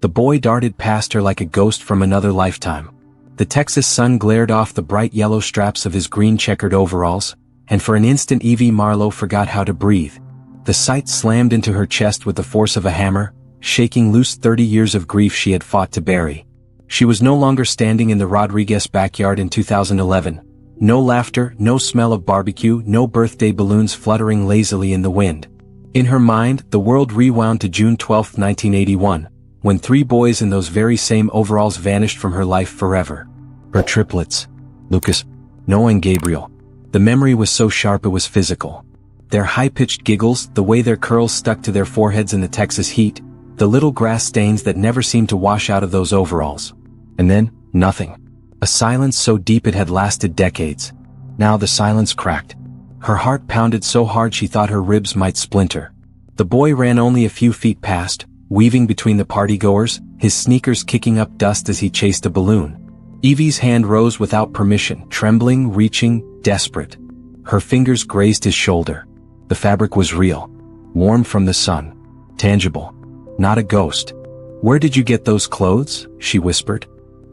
The boy darted past her like a ghost from another lifetime. The Texas sun glared off the bright yellow straps of his green checkered overalls, and for an instant Evie Marlowe forgot how to breathe. The sight slammed into her chest with the force of a hammer, shaking loose 30 years of grief she had fought to bury. She was no longer standing in the Rodriguez backyard in 2011. No laughter, no smell of barbecue, no birthday balloons fluttering lazily in the wind. In her mind, the world rewound to June 12, 1981, when 3 boys in those very same overalls vanished from her life forever. Her triplets. Lucas, Noah and Gabriel. The memory was so sharp it was physical. Their high-pitched giggles, the way their curls stuck to their foreheads in the Texas heat, the little grass stains that never seemed to wash out of those overalls. And then, nothing. A silence so deep it had lasted decades. Now the silence cracked. Her heart pounded so hard she thought her ribs might splinter. The boy ran only a few feet past, weaving between the partygoers, his sneakers kicking up dust as he chased a balloon. Evie's hand rose without permission, trembling, reaching, desperate. Her fingers grazed his shoulder. The fabric was real. Warm from the sun. Tangible. Not a ghost. "Where did you get those clothes?" she whispered.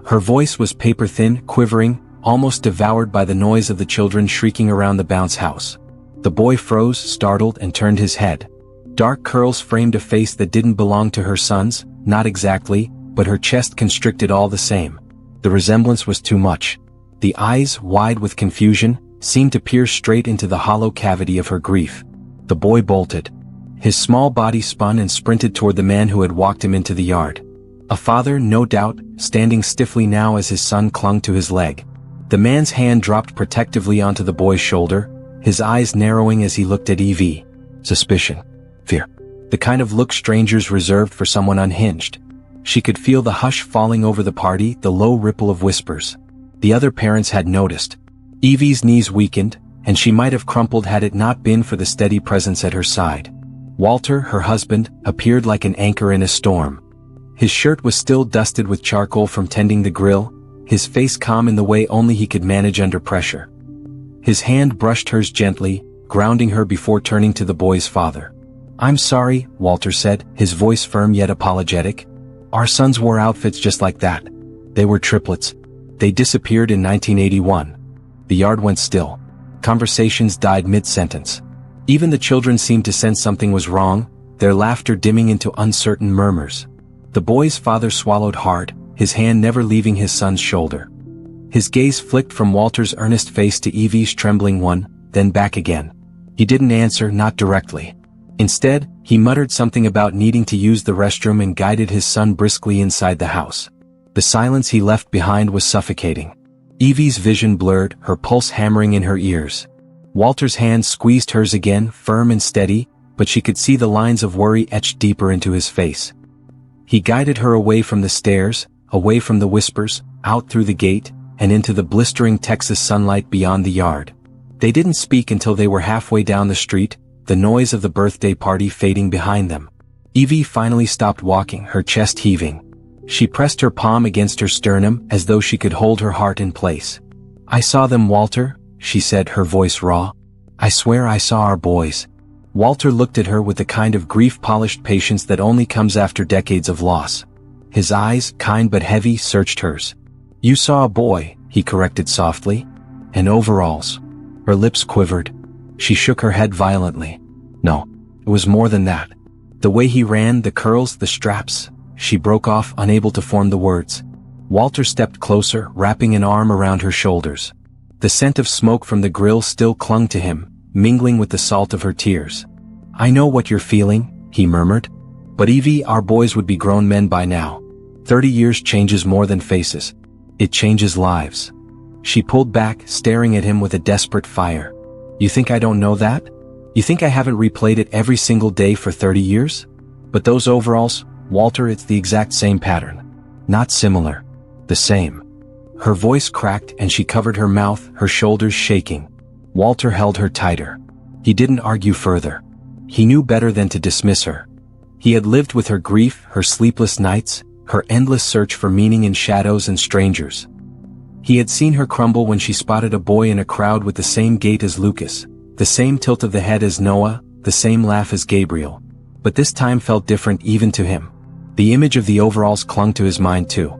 Her voice was paper-thin, quivering, almost devoured by the noise of the children shrieking around the bounce house. The boy froze, startled, and turned his head. Dark curls framed a face that didn't belong to her son's, not exactly, but her chest constricted all the same. The resemblance was too much. The eyes, wide with confusion, seemed to peer straight into the hollow cavity of her grief. The boy bolted. His small body spun and sprinted toward the man who had walked him into the yard. A father, no doubt, standing stiffly now as his son clung to his leg. The man's hand dropped protectively onto the boy's shoulder, his eyes narrowing as he looked at Evie. Suspicion. Fear. The kind of look strangers reserved for someone unhinged. She could feel the hush falling over the party, the low ripple of whispers. The other parents had noticed. Evie's knees weakened, and she might have crumpled had it not been for the steady presence at her side. Walter, her husband, appeared like an anchor in a storm. His shirt was still dusted with charcoal from tending the grill, his face calm in the way only he could manage under pressure. His hand brushed hers gently, grounding her before turning to the boy's father. "I'm sorry," Walter said, his voice firm yet apologetic. "Our sons wore outfits just like that. They were triplets. They disappeared in 1981. The yard went still. Conversations died mid-sentence. Even the children seemed to sense something was wrong, their laughter dimming into uncertain murmurs. The boy's father swallowed hard, his hand never leaving his son's shoulder. His gaze flicked from Walter's earnest face to Evie's trembling one, then back again. He didn't answer, not directly. Instead, he muttered something about needing to use the restroom and guided his son briskly inside the house. The silence he left behind was suffocating. Evie's vision blurred, her pulse hammering in her ears. Walter's hand squeezed hers again, firm and steady, but she could see the lines of worry etched deeper into his face. He guided her away from the stairs, away from the whispers, out through the gate, and into the blistering Texas sunlight beyond the yard. They didn't speak until they were halfway down the street, the noise of the birthday party fading behind them. Evie finally stopped walking, her chest heaving. She pressed her palm against her sternum as though she could hold her heart in place. "I saw them, Walter," she said, her voice raw. "I swear I saw our boys." Walter looked at her with the kind of grief-polished patience that only comes after decades of loss. His eyes, kind but heavy, searched hers. "You saw a boy," he corrected softly. "And overalls." Her lips quivered. She shook her head violently. "No, it was more than that. The way he ran, the curls, the straps." She broke off, unable to form the words. Walter stepped closer, wrapping an arm around her shoulders. The scent of smoke from the grill still clung to him, mingling with the salt of her tears. "I know what you're feeling," he murmured. "But Evie, our boys would be grown men by now. 30 years changes more than faces. It changes lives." She pulled back, staring at him with a desperate fire. "You think I don't know that? You think I haven't replayed it every single day for 30 years? But those overalls, Walter, it's the exact same pattern. Not similar. The same." Her voice cracked and she covered her mouth, her shoulders shaking. Walter held her tighter. He didn't argue further. He knew better than to dismiss her. He had lived with her grief, her sleepless nights, her endless search for meaning in shadows and strangers. He had seen her crumble when she spotted a boy in a crowd with the same gait as Lucas, the same tilt of the head as Noah, the same laugh as Gabriel. But this time felt different even to him. The image of the overalls clung to his mind too.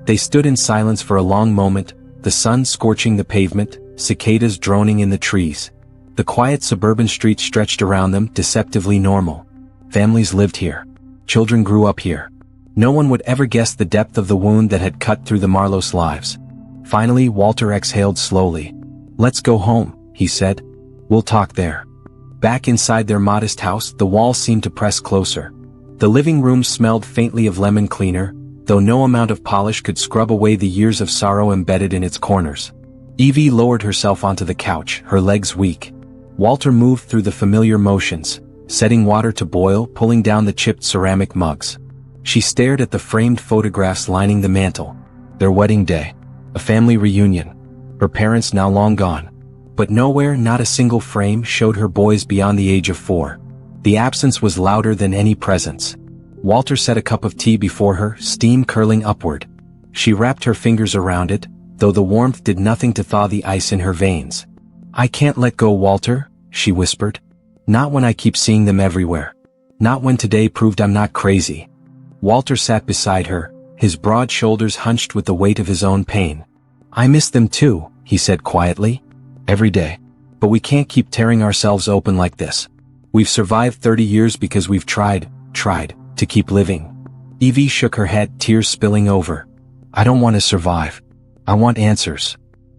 They stood in silence for a long moment, the sun scorching the pavement, cicadas droning in the trees. The quiet suburban street stretched around them, deceptively normal. Families lived here. Children grew up here. No one would ever guess the depth of the wound that had cut through the Marlows' lives. Finally, Walter exhaled slowly. "Let's go home," he said. "We'll talk there." Back inside their modest house, the walls seemed to press closer. The living room smelled faintly of lemon cleaner, though no amount of polish could scrub away the years of sorrow embedded in its corners. Evie lowered herself onto the couch, her legs weak. Walter moved through the familiar motions, setting water to boil, pulling down the chipped ceramic mugs. She stared at the framed photographs lining the mantel. Their wedding day. A family reunion. Her parents now long gone. But nowhere, not a single frame, showed her boys beyond the age of 4. The absence was louder than any presence. Walter set a cup of tea before her, steam curling upward. She wrapped her fingers around it, though the warmth did nothing to thaw the ice in her veins. "I can't let go, Walter," she whispered. "Not when I keep seeing them everywhere. Not when today proved I'm not crazy." Walter sat beside her, his broad shoulders hunched with the weight of his own pain. "I miss them too," he said quietly. "Every day. But we can't keep tearing ourselves open like this. We've survived 30 years because we've tried to keep living." Evie shook her head, tears spilling over. "I don't want to survive. I want answers."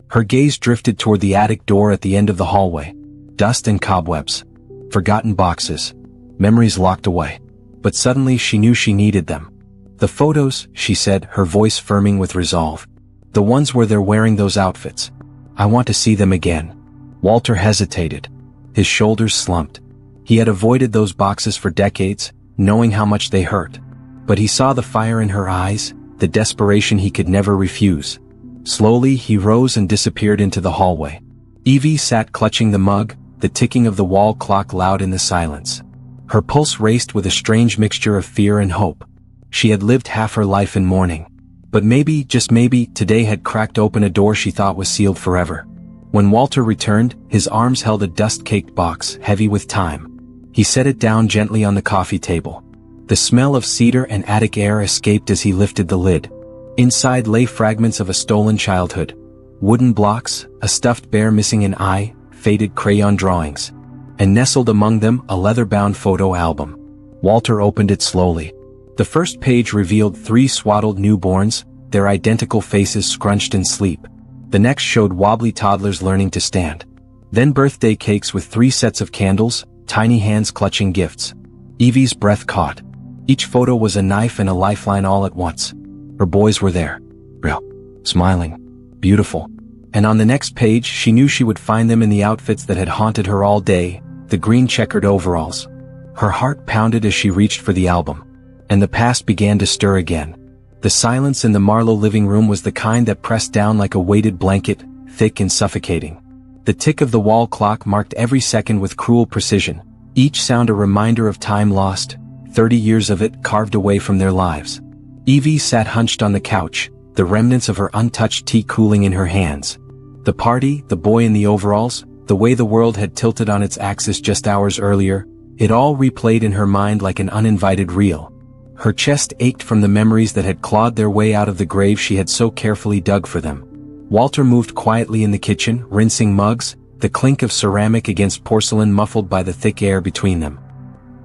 Her gaze drifted toward the attic door at the end of the hallway. Dust and cobwebs. Forgotten boxes. Memories locked away. But suddenly she knew she needed them. "The photos," she said, her voice firming with resolve. "The ones where they're wearing those outfits. I want to see them again." Walter hesitated. His shoulders slumped. He had avoided those boxes for decades, knowing how much they hurt. But he saw the fire in her eyes, the desperation he could never refuse. Slowly he rose and disappeared into the hallway. Evie sat clutching the mug, the ticking of the wall clock loud in the silence. Her pulse raced with a strange mixture of fear and hope. She had lived half her life in mourning. But maybe, just maybe, today had cracked open a door she thought was sealed forever. When Walter returned, his arms held a dust-caked box, heavy with time. He set it down gently on the coffee table. The smell of cedar and attic air escaped as he lifted the lid. Inside lay fragments of a stolen childhood. Wooden blocks, a stuffed bear missing an eye, faded crayon drawings. And nestled among them, a leather-bound photo album. Walter opened it slowly. The first page revealed 3 swaddled newborns, their identical faces scrunched in sleep. The next showed wobbly toddlers learning to stand. Then birthday cakes with 3 sets of candles, tiny hands clutching gifts. Evie's breath caught. Each photo was a knife and a lifeline all at once. Her boys were there. Real. Smiling. Beautiful. And on the next page she knew she would find them in the outfits that had haunted her all day, the green checkered overalls. Her heart pounded as she reached for the album. And the past began to stir again. The silence in the Marlowe living room was the kind that pressed down like a weighted blanket, thick and suffocating. The tick of the wall clock marked every second with cruel precision, each sound a reminder of time lost, 30 years of it carved away from their lives. Evie sat hunched on the couch, the remnants of her untouched tea cooling in her hands. The party, the boy in the overalls, the way the world had tilted on its axis just hours earlier, it all replayed in her mind like an uninvited reel. Her chest ached from the memories that had clawed their way out of the grave she had so carefully dug for them. Walter moved quietly in the kitchen, rinsing mugs, the clink of ceramic against porcelain muffled by the thick air between them.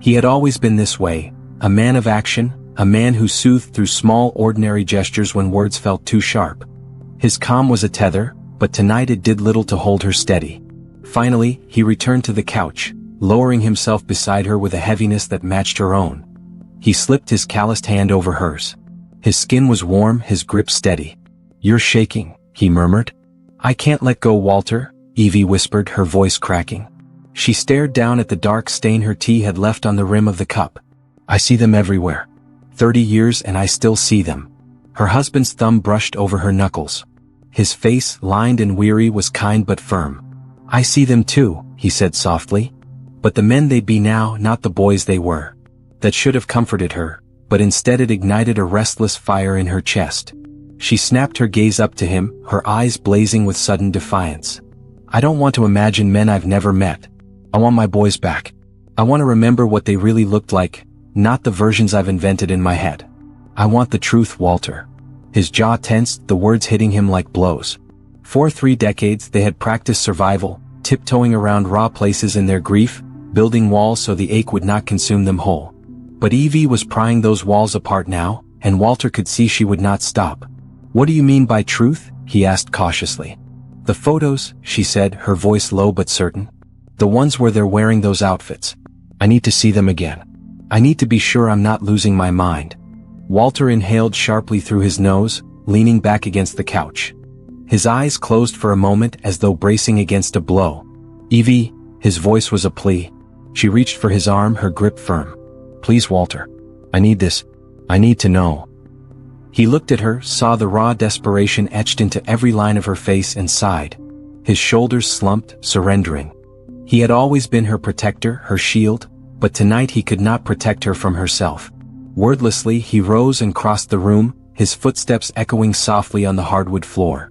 He had always been this way, a man of action, a man who soothed through small ordinary gestures when words felt too sharp. His calm was a tether, but tonight it did little to hold her steady. Finally, he returned to the couch, lowering himself beside her with a heaviness that matched her own. He slipped his calloused hand over hers. His skin was warm, his grip steady. "You're shaking," he murmured. "I can't let go, Walter," Evie whispered, her voice cracking. She stared down at the dark stain her tea had left on the rim of the cup. "I see them everywhere. 30 years and I still see them." Her husband's thumb brushed over her knuckles. His face, lined and weary, was kind but firm. "I see them too," he said softly. "But the men they'd be now, not the boys they were." That should have comforted her, but instead it ignited a restless fire in her chest. She snapped her gaze up to him, her eyes blazing with sudden defiance. "I don't want to imagine men I've never met. I want my boys back. I want to remember what they really looked like, not the versions I've invented in my head." I want the truth, Walter. His jaw tensed, the words hitting him like blows. For 3 decades they had practiced survival, tiptoeing around raw places in their grief, building walls so the ache would not consume them whole. But Evie was prying those walls apart now, and Walter could see she would not stop. What do you mean by truth? He asked cautiously. The photos, she said, her voice low but certain. The ones where they're wearing those outfits. I need to see them again. I need to be sure I'm not losing my mind. Walter inhaled sharply through his nose, leaning back against the couch. His eyes closed for a moment as though bracing against a blow. Evie, his voice was a plea. She reached for his arm, her grip firm. Please, Walter. I need this. I need to know. He looked at her, saw the raw desperation etched into every line of her face and sighed. His shoulders slumped, surrendering. He had always been her protector, her shield, but tonight he could not protect her from herself. Wordlessly, he rose and crossed the room, his footsteps echoing softly on the hardwood floor.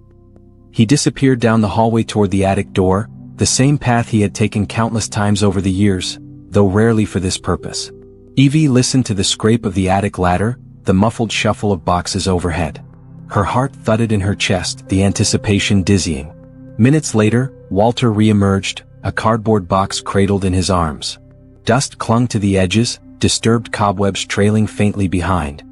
He disappeared down the hallway toward the attic door, the same path he had taken countless times over the years, though rarely for this purpose. Evie listened to the scrape of the attic ladder, the muffled shuffle of boxes overhead. Her heart thudded in her chest, the anticipation dizzying. Minutes later, Walter re-emerged, a cardboard box cradled in his arms. Dust clung to the edges, disturbed cobwebs trailing faintly behind.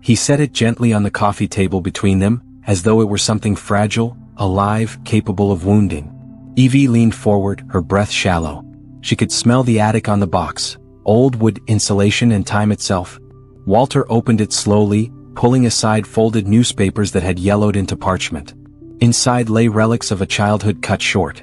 He set it gently on the coffee table between them, as though it were something fragile, alive, capable of wounding. Evie leaned forward, her breath shallow. She could smell the attic on the box, old wood, insulation, and time itself. Walter opened it slowly, pulling aside folded newspapers that had yellowed into parchment. Inside lay relics of a childhood cut short.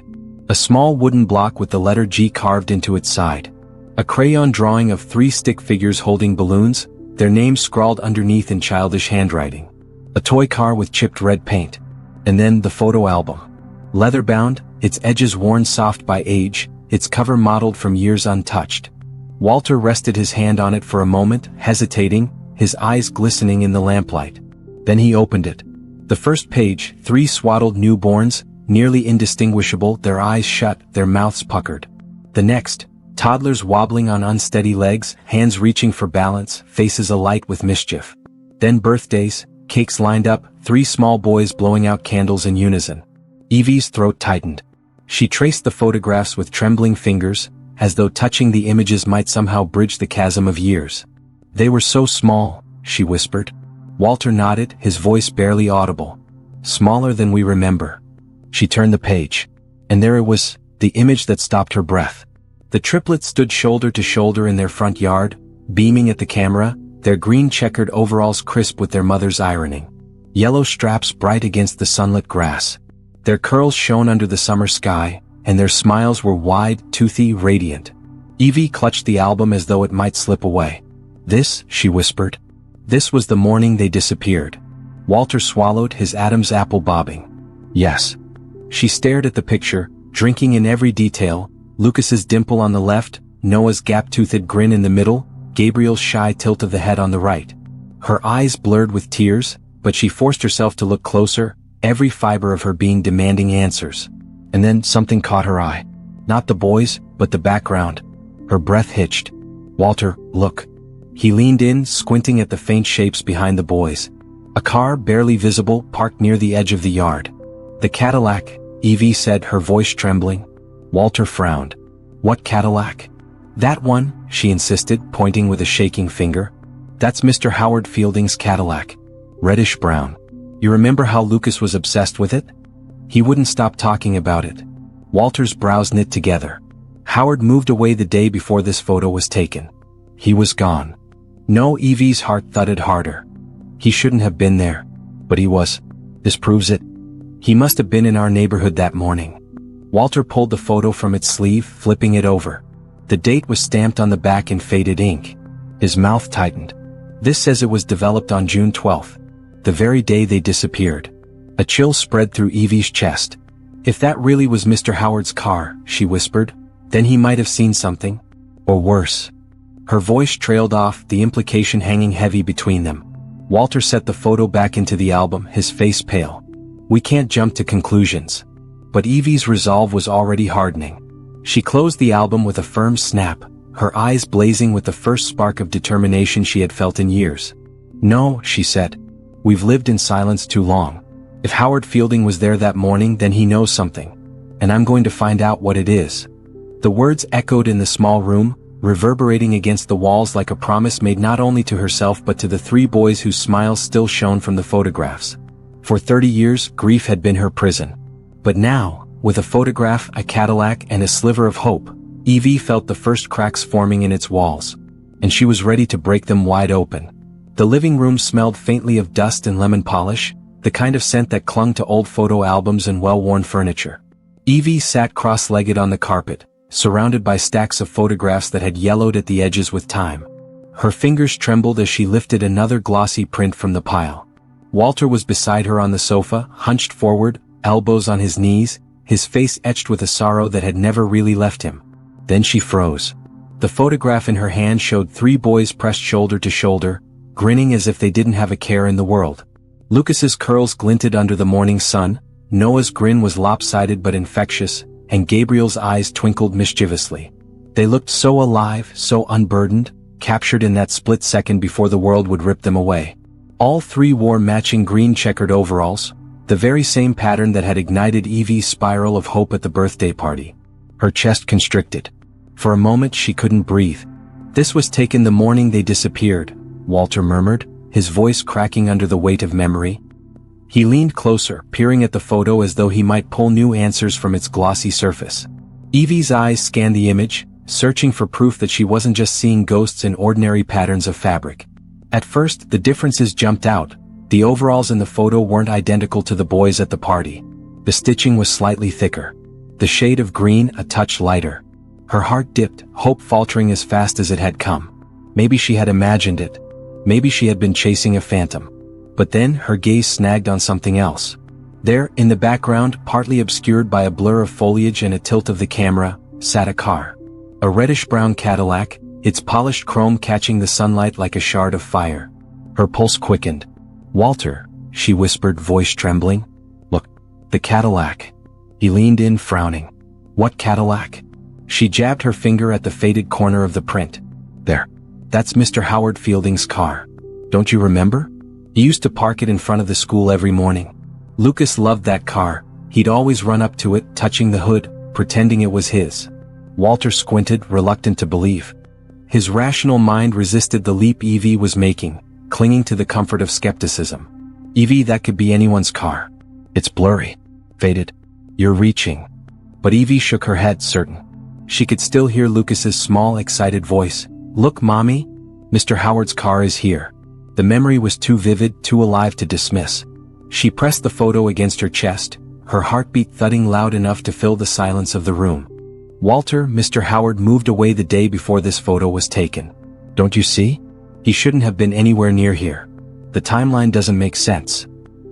A small wooden block with the letter G carved into its side. A crayon drawing of 3 stick figures holding balloons, their names scrawled underneath in childish handwriting. A toy car with chipped red paint. And then the photo album. Leather-bound, its edges worn soft by age, its cover mottled from years untouched. Walter rested his hand on it for a moment, hesitating, his eyes glistening in the lamplight. Then he opened it. The first page, 3 swaddled newborns, nearly indistinguishable, their eyes shut, their mouths puckered. The next, toddlers wobbling on unsteady legs, hands reaching for balance, faces alight with mischief. Then birthdays, cakes lined up, 3 small boys blowing out candles in unison. Evie's throat tightened. She traced the photographs with trembling fingers, as though touching the images might somehow bridge the chasm of years. They were so small, she whispered. Walter nodded, his voice barely audible. Smaller than we remember. She turned the page. And there it was, the image that stopped her breath. The triplets stood shoulder to shoulder in their front yard, beaming at the camera, their green checkered overalls crisp with their mother's ironing. Yellow straps bright against the sunlit grass. Their curls shone under the summer sky, and their smiles were wide, toothy, radiant. Evie clutched the album as though it might slip away. This, she whispered. This was the morning they disappeared. Walter swallowed, his Adam's apple bobbing. Yes. She stared at the picture, drinking in every detail, Lucas's dimple on the left, Noah's gap-toothed grin in the middle, Gabriel's shy tilt of the head on the right. Her eyes blurred with tears, but she forced herself to look closer, every fiber of her being demanding answers. And then something caught her eye. Not the boys, but the background. Her breath hitched. Walter, look. He leaned in, squinting at the faint shapes behind the boys. A car, barely visible, parked near the edge of the yard. The Cadillac, Evie said, her voice trembling. Walter frowned. What Cadillac? That one, she insisted, pointing with a shaking finger. That's Mr. Howard Fielding's Cadillac. Reddish-brown. You remember how Lucas was obsessed with it? He wouldn't stop talking about it. Walter's brows knit together. Howard moved away the day before this photo was taken. He was gone. No, Evie's heart thudded harder. He shouldn't have been there. But he was. This proves it. He must have been in our neighborhood that morning. Walter pulled the photo from its sleeve, flipping it over. The date was stamped on the back in faded ink. His mouth tightened. This says it was developed on June 12th. The very day they disappeared. A chill spread through Evie's chest. If that really was Mr. Howard's car, she whispered, then he might have seen something. Or worse. Her voice trailed off, the implication hanging heavy between them. Walter set the photo back into the album, his face pale. We can't jump to conclusions. But Evie's resolve was already hardening. She closed the album with a firm snap, her eyes blazing with the first spark of determination she had felt in years. "No," she said. "We've lived in silence too long. If Howard Fielding was there that morning, then he knows something. And I'm going to find out what it is." The words echoed in the small room, reverberating against the walls like a promise made not only to herself but to the three boys whose smiles still shone from the photographs. For 30 years, grief had been her prison. But now, with a photograph, a Cadillac, and a sliver of hope, Evie felt the first cracks forming in its walls. And she was ready to break them wide open. The living room smelled faintly of dust and lemon polish, the kind of scent that clung to old photo albums and well-worn furniture. Evie sat cross-legged on the carpet, surrounded by stacks of photographs that had yellowed at the edges with time. Her fingers trembled as she lifted another glossy print from the pile. Walter was beside her on the sofa, hunched forward, elbows on his knees, his face etched with a sorrow that had never really left him. Then she froze. The photograph in her hand showed three boys pressed shoulder to shoulder, grinning as if they didn't have a care in the world. Lucas's curls glinted under the morning sun, Noah's grin was lopsided but infectious, and Gabriel's eyes twinkled mischievously. They looked so alive, so unburdened, captured in that split second before the world would rip them away. All three wore matching green checkered overalls, the very same pattern that had ignited Evie's spiral of hope at the birthday party. Her chest constricted. For a moment she couldn't breathe. "This was taken the morning they disappeared," Walter murmured, his voice cracking under the weight of memory. He leaned closer, peering at the photo as though he might pull new answers from its glossy surface. Evie's eyes scanned the image, searching for proof that she wasn't just seeing ghosts in ordinary patterns of fabric. At first, the differences jumped out. The overalls in the photo weren't identical to the boys at the party. The stitching was slightly thicker. The shade of green a touch lighter. Her heart dipped, hope faltering as fast as it had come. Maybe she had imagined it. Maybe she had been chasing a phantom. But then her gaze snagged on something else. There, in the background, partly obscured by a blur of foliage and a tilt of the camera, sat a car. A reddish-brown Cadillac, its polished chrome catching the sunlight like a shard of fire. Her pulse quickened. "Walter," she whispered, voice trembling. "Look, the Cadillac." He leaned in, frowning. "What Cadillac?" She jabbed her finger at the faded corner of the print. "There. That's Mr. Howard Fielding's car. Don't you remember? He used to park it in front of the school every morning. Lucas loved that car. He'd always run up to it, touching the hood, pretending it was his." Walter squinted, reluctant to believe. His rational mind resisted the leap Evie was making, clinging to the comfort of skepticism. "Evie, that could be anyone's car. It's blurry. Faded. You're reaching." But Evie shook her head, certain. She could still hear Lucas's small, excited voice. "Look, Mommy. Mr. Howard's car is here." The memory was too vivid, too alive to dismiss. She pressed the photo against her chest, her heartbeat thudding loud enough to fill the silence of the room. "Walter, Mr. Howard moved away the day before this photo was taken. Don't you see? He shouldn't have been anywhere near here. The timeline doesn't make sense."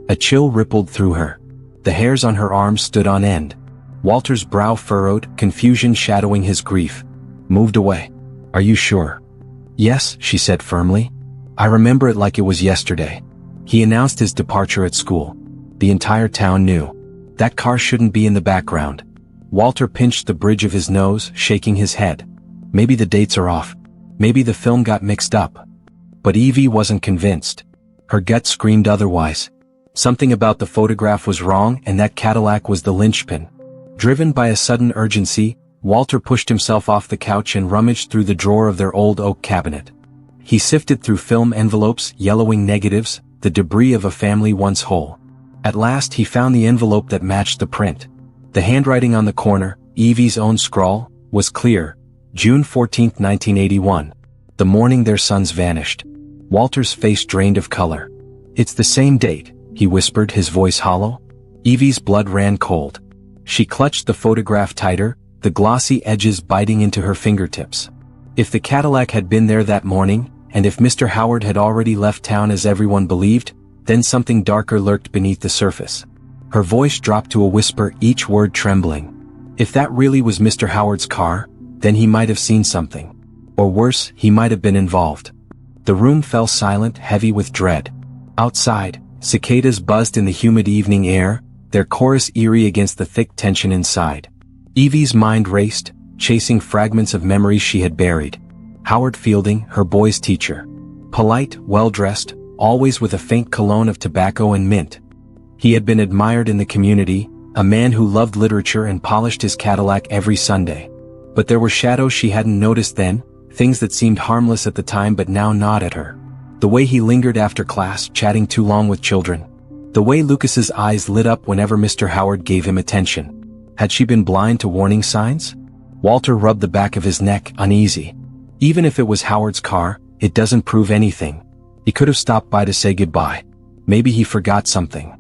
A chill rippled through her. The hairs on her arms stood on end. Walter's brow furrowed, confusion shadowing his grief. "Moved away. Are you sure?" "Yes," she said firmly. "I remember it like it was yesterday. He announced his departure at school. The entire town knew. That car shouldn't be in the background." Walter pinched the bridge of his nose, shaking his head. "Maybe the dates are off. Maybe the film got mixed up." But Evie wasn't convinced. Her gut screamed otherwise. Something about the photograph was wrong, and that Cadillac was the linchpin. Driven by a sudden urgency, Walter pushed himself off the couch and rummaged through the drawer of their old oak cabinet. He sifted through film envelopes, yellowing negatives, the debris of a family once whole. At last he found the envelope that matched the print. The handwriting on the corner, Evie's own scrawl, was clear. June 14, 1981. The morning their sons vanished. Walter's face drained of color. "It's the same date," he whispered, his voice hollow. Evie's blood ran cold. She clutched the photograph tighter, the glossy edges biting into her fingertips. If the Cadillac had been there that morning, and if Mr. Howard had already left town as everyone believed, then something darker lurked beneath the surface. Her voice dropped to a whisper, each word trembling. If that really was Mr. Howard's car, then he might have seen something. Or worse, he might have been involved. The room fell silent, heavy with dread. Outside, cicadas buzzed in the humid evening air, their chorus eerie against the thick tension inside. Evie's mind raced, chasing fragments of memories she had buried. Howard Fielding, her boy's teacher. Polite, well-dressed, always with a faint cologne of tobacco and mint. He had been admired in the community, a man who loved literature and polished his Cadillac every Sunday. But there were shadows she hadn't noticed then, things that seemed harmless at the time but now gnawed at her. The way he lingered after class, chatting too long with children. The way Lucas's eyes lit up whenever Mr. Howard gave him attention. Had she been blind to warning signs? Walter rubbed the back of his neck, uneasy. Even if it was Howard's car, it doesn't prove anything. He could have stopped by to say goodbye. Maybe he forgot something.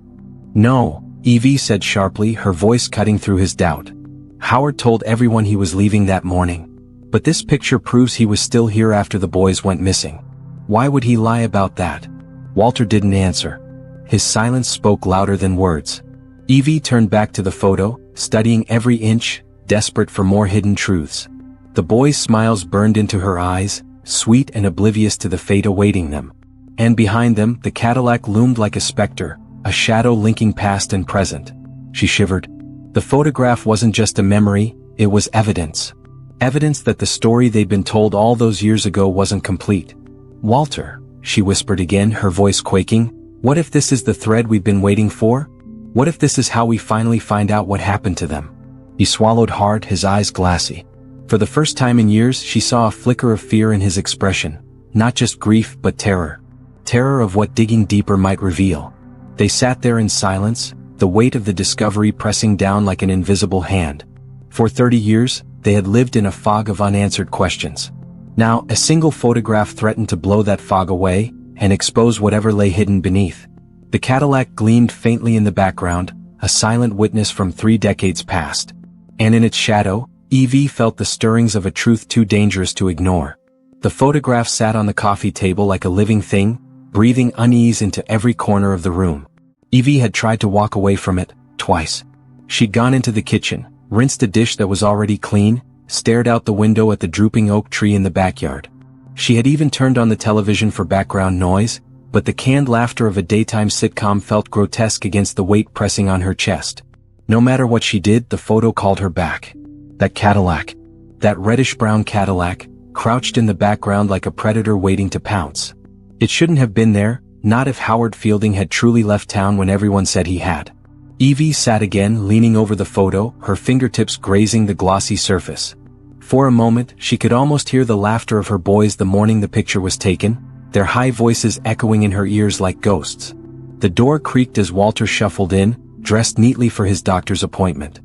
No, Evie said sharply, her voice cutting through his doubt. Howard told everyone he was leaving that morning. But this picture proves he was still here after the boys went missing. Why would he lie about that? Walter didn't answer. His silence spoke louder than words. Evie turned back to the photo, studying every inch, desperate for more hidden truths. The boys' smiles burned into her eyes, sweet and oblivious to the fate awaiting them. And behind them, the Cadillac loomed like a specter, a shadow linking past and present. She shivered. The photograph wasn't just a memory, it was evidence. Evidence that the story they'd been told all those years ago wasn't complete. Walter, she whispered again, her voice quaking, what if this is the thread we've been waiting for? What if this is how we finally find out what happened to them? He swallowed hard, his eyes glassy. For the first time in years, she saw a flicker of fear in his expression, not just grief but terror. Terror of what digging deeper might reveal. They sat there in silence, the weight of the discovery pressing down like an invisible hand. For 30 years, they had lived in a fog of unanswered questions. Now, a single photograph threatened to blow that fog away, and expose whatever lay hidden beneath. The Cadillac gleamed faintly in the background, a silent witness from 3 decades past. And in its shadow, Evie felt the stirrings of a truth too dangerous to ignore. The photograph sat on the coffee table like a living thing, breathing unease into every corner of the room. Evie had tried to walk away from it, twice. She'd gone into the kitchen, rinsed a dish that was already clean, stared out the window at the drooping oak tree in the backyard. She had even turned on the television for background noise, but the canned laughter of a daytime sitcom felt grotesque against the weight pressing on her chest. No matter what she did, the photo called her back. That Cadillac. That reddish-brown Cadillac, crouched in the background like a predator waiting to pounce. It shouldn't have been there, not if Howard Fielding had truly left town when everyone said he had. Evie sat again, leaning over the photo, her fingertips grazing the glossy surface. For a moment, she could almost hear the laughter of her boys the morning the picture was taken, their high voices echoing in her ears like ghosts. The door creaked as Walter shuffled in, dressed neatly for his doctor's appointment.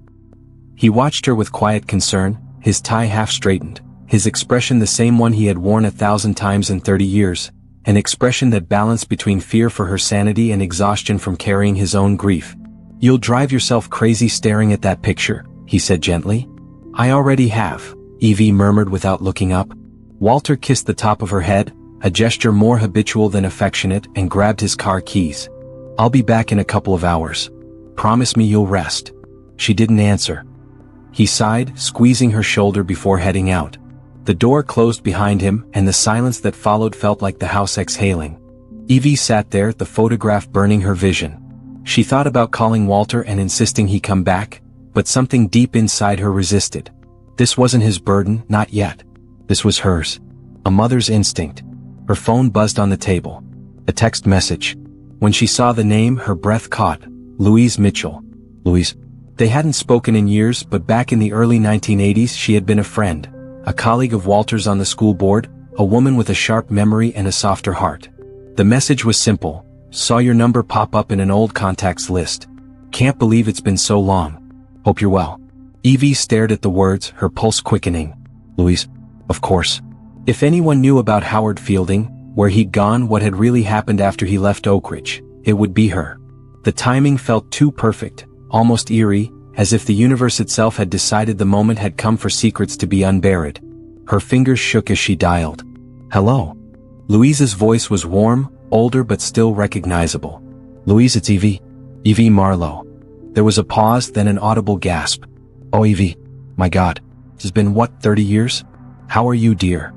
He watched her with quiet concern, his tie half straightened, his expression the same one he had worn 1,000 times in 30 years, an expression that balanced between fear for her sanity and exhaustion from carrying his own grief. "You'll drive yourself crazy staring at that picture," he said gently. "I already have," Evie murmured without looking up. Walter kissed the top of her head, a gesture more habitual than affectionate, and grabbed his car keys. "I'll be back in a couple of hours. Promise me you'll rest." She didn't answer. He sighed, squeezing her shoulder before heading out. The door closed behind him, and the silence that followed felt like the house exhaling. Evie sat there, the photograph burning her vision. She thought about calling Walter and insisting he come back, but something deep inside her resisted. This wasn't his burden, not yet. This was hers. A mother's instinct. Her phone buzzed on the table. A text message. When she saw the name, her breath caught. Louise Mitchell. Louise. They hadn't spoken in years, but back in the early 1980s she had been a friend, a colleague of Walter's on the school board, a woman with a sharp memory and a softer heart. The message was simple. Saw your number pop up in an old contacts list. Can't believe it's been so long. Hope you're well. Evie stared at the words, her pulse quickening. Louise. Of course. If anyone knew about Howard Fielding, where he'd gone, what had really happened after he left Oak Ridge, it would be her. The timing felt too perfect, almost eerie, as if the universe itself had decided the moment had come for secrets to be unburied. Her fingers shook as she dialed. Hello. Louise's voice was warm, older but still recognizable. Louise, it's Evie. Evie Marlowe. There was a pause, then an audible gasp. Oh, Evie. My God. It's been what, 30 years? How are you, dear?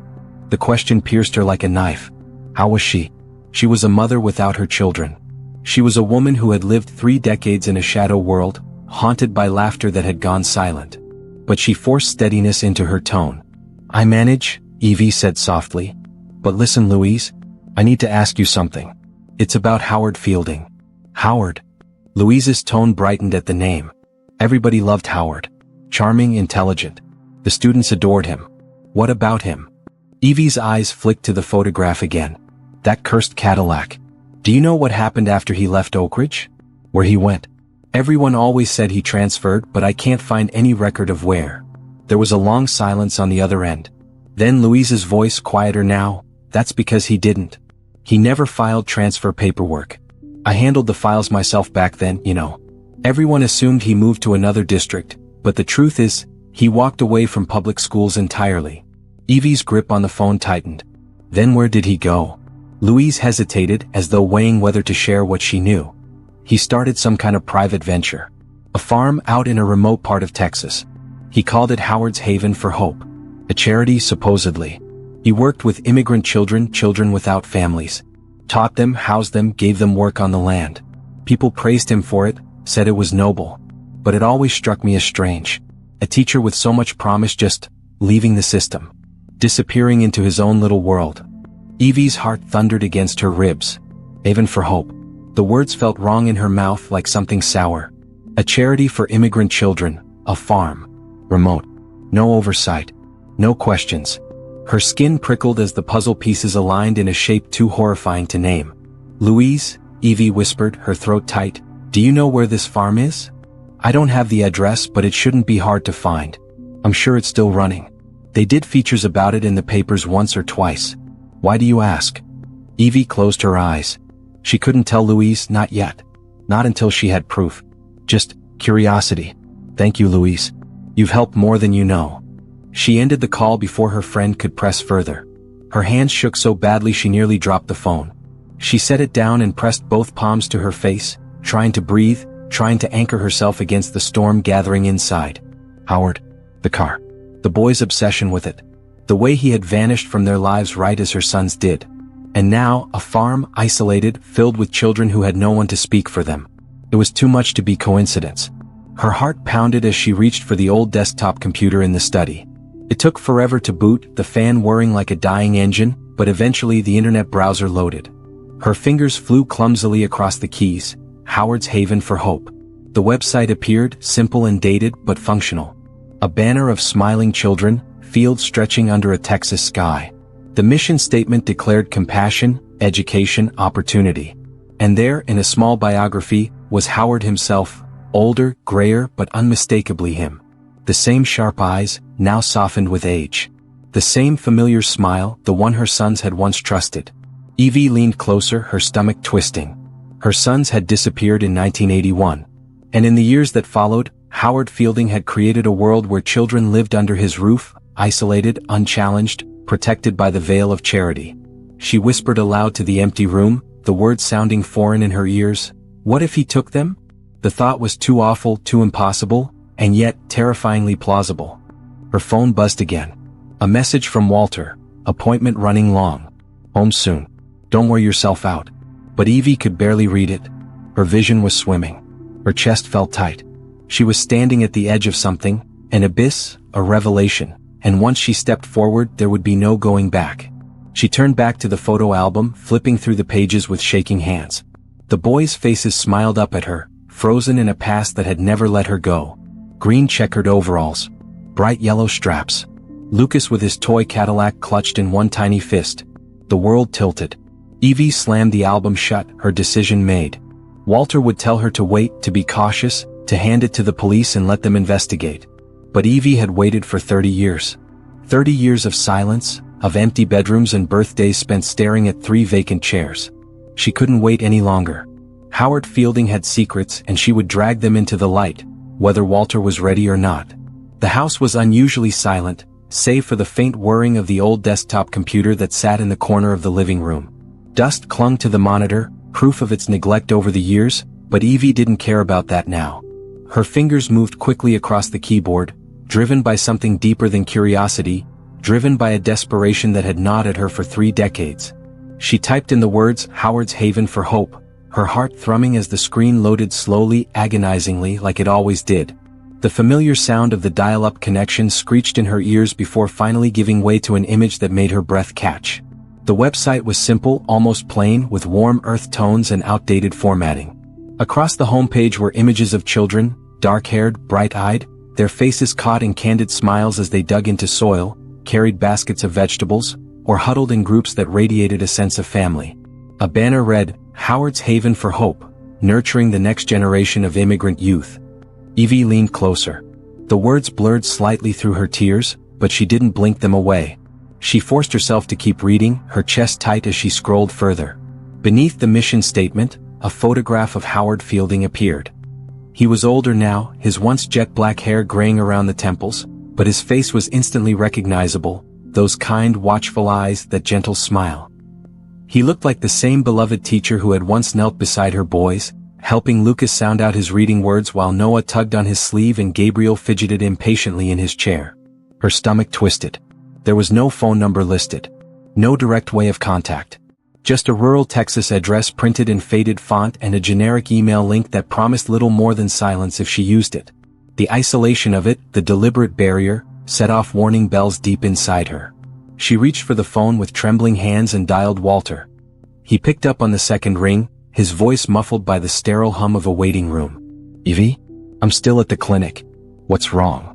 The question pierced her like a knife. How was she? She was a mother without her children. She was a woman who had lived 3 decades in a shadow world, haunted by laughter that had gone silent. But she forced steadiness into her tone. I manage, Evie said softly. But listen, Louise. I need to ask you something. It's about Howard Fielding. Howard. Louise's tone brightened at the name. Everybody loved Howard. Charming, intelligent. The students adored him. What about him? Evie's eyes flicked to the photograph again. That cursed Cadillac. Do you know what happened after he left Oak Ridge? Where he went? Everyone always said he transferred, but I can't find any record of where. There was a long silence on the other end. Then Louise's voice, quieter now. That's because he didn't. He never filed transfer paperwork. I handled the files myself back then, you know. Everyone assumed he moved to another district, but the truth is, he walked away from public schools entirely. Evie's grip on the phone tightened. Then where did he go? Louise hesitated, as though weighing whether to share what she knew. He started some kind of private venture. A farm out in a remote part of Texas. He called it Howard's Haven for Hope. A charity, supposedly. He worked with immigrant children without families. Taught them, housed them, gave them work on the land. People praised him for it, said it was noble. But it always struck me as strange. A teacher with so much promise just leaving the system. Disappearing into his own little world. Evie's heart thundered against her ribs. Haven for Hope. The words felt wrong in her mouth, like something sour. A charity for immigrant children, a farm. Remote. No oversight. No questions. Her skin prickled as the puzzle pieces aligned in a shape too horrifying to name. Louise, Evie whispered, her throat tight, do you know where this farm is? I don't have the address, but it shouldn't be hard to find. I'm sure it's still running. They did features about it in the papers once or twice. Why do you ask? Evie closed her eyes. She couldn't tell Louise, not yet. Not until she had proof. Just curiosity. Thank you, Louise. You've helped more than you know. She ended the call before her friend could press further. Her hands shook so badly she nearly dropped the phone. She set it down and pressed both palms to her face, trying to breathe, trying to anchor herself against the storm gathering inside. Howard. The car. The boy's obsession with it. The way he had vanished from their lives right as her sons did. And now, a farm, isolated, filled with children who had no one to speak for them. It was too much to be coincidence. Her heart pounded as she reached for the old desktop computer in the study. It took forever to boot, the fan whirring like a dying engine, but eventually the internet browser loaded. Her fingers flew clumsily across the keys. Howard's Haven for Hope. The website appeared, simple and dated, but functional. A banner of smiling children, fields stretching under a Texas sky. The mission statement declared compassion, education, opportunity. And there, in a small biography, was Howard himself, older, grayer, but unmistakably him. The same sharp eyes, now softened with age. The same familiar smile, the one her sons had once trusted. Evie leaned closer, her stomach twisting. Her sons had disappeared in 1981. And in the years that followed, Howard Fielding had created a world where children lived under his roof, isolated, unchallenged, protected by the veil of charity. She whispered aloud to the empty room, the words sounding foreign in her ears. What if he took them? The thought was too awful, too impossible, and yet terrifyingly plausible. Her phone buzzed again. A message from Walter. Appointment running long. Home soon. Don't wear yourself out. But Evie could barely read it. Her vision was swimming. Her chest felt tight. She was standing at the edge of something, an abyss, a revelation, and once she stepped forward there would be no going back. She turned back to the photo album, flipping through the pages with shaking hands. The boys' faces smiled up at her, frozen in a past that had never let her go. Green checkered overalls. Bright yellow straps. Lucas with his toy Cadillac clutched in one tiny fist. The world tilted. Evie slammed the album shut, her decision made. Walter would tell her to wait, to be cautious, to hand it to the police and let them investigate. But Evie had waited for 30 years. 30 years of silence, of empty bedrooms and birthdays spent staring at 3 vacant chairs. She couldn't wait any longer. Howard Fielding had secrets and she would drag them into the light, whether Walter was ready or not. The house was unusually silent, save for the faint whirring of the old desktop computer that sat in the corner of the living room. Dust clung to the monitor, proof of its neglect over the years, but Evie didn't care about that now. Her fingers moved quickly across the keyboard, driven by something deeper than curiosity, driven by a desperation that had gnawed at her for 3 decades. She typed in the words, Howard's Haven for Hope, her heart thrumming as the screen loaded slowly, agonizingly, like it always did. The familiar sound of the dial-up connection screeched in her ears before finally giving way to an image that made her breath catch. The website was simple, almost plain, with warm earth tones and outdated formatting. Across the homepage were images of children, dark-haired, bright-eyed, their faces caught in candid smiles as they dug into soil, carried baskets of vegetables, or huddled in groups that radiated a sense of family. A banner read, "Howard's Haven for Hope, nurturing the next generation of immigrant youth." Evie leaned closer. The words blurred slightly through her tears, but she didn't blink them away. She forced herself to keep reading, her chest tight as she scrolled further. Beneath the mission statement, a photograph of Howard Fielding appeared. He was older now, his once jet-black hair graying around the temples, but his face was instantly recognizable, those kind, watchful eyes, that gentle smile. He looked like the same beloved teacher who had once knelt beside her boys, helping Lucas sound out his reading words while Noah tugged on his sleeve and Gabriel fidgeted impatiently in his chair. Her stomach twisted. There was no phone number listed. No direct way of contact. Just a rural Texas address printed in faded font and a generic email link that promised little more than silence if she used it. The isolation of it, the deliberate barrier, set off warning bells deep inside her. She reached for the phone with trembling hands and dialed Walter. He picked up on the second ring, his voice muffled by the sterile hum of a waiting room. "Evie? I'm still at the clinic. What's wrong?"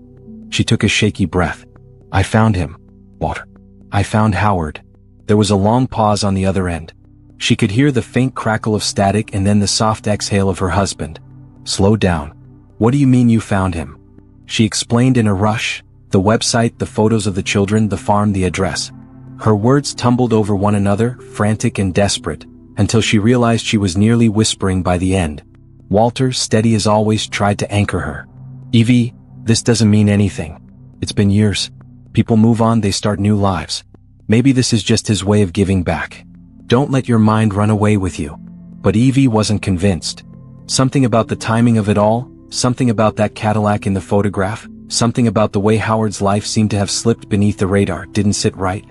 She took a shaky breath. "I found him, Walter. I found Howard." There was a long pause on the other end. She could hear the faint crackle of static and then the soft exhale of her husband. "Slow down. What do you mean you found him?" She explained in a rush, the website, the photos of the children, the farm, the address. Her words tumbled over one another, frantic and desperate, until she realized she was nearly whispering by the end. Walter, steady as always, tried to anchor her. "Evie, this doesn't mean anything. It's been years. People move on, they start new lives. Maybe this is just his way of giving back. Don't let your mind run away with you." But Evie wasn't convinced. Something about the timing of it all, something about that Cadillac in the photograph, something about the way Howard's life seemed to have slipped beneath the radar didn't sit right.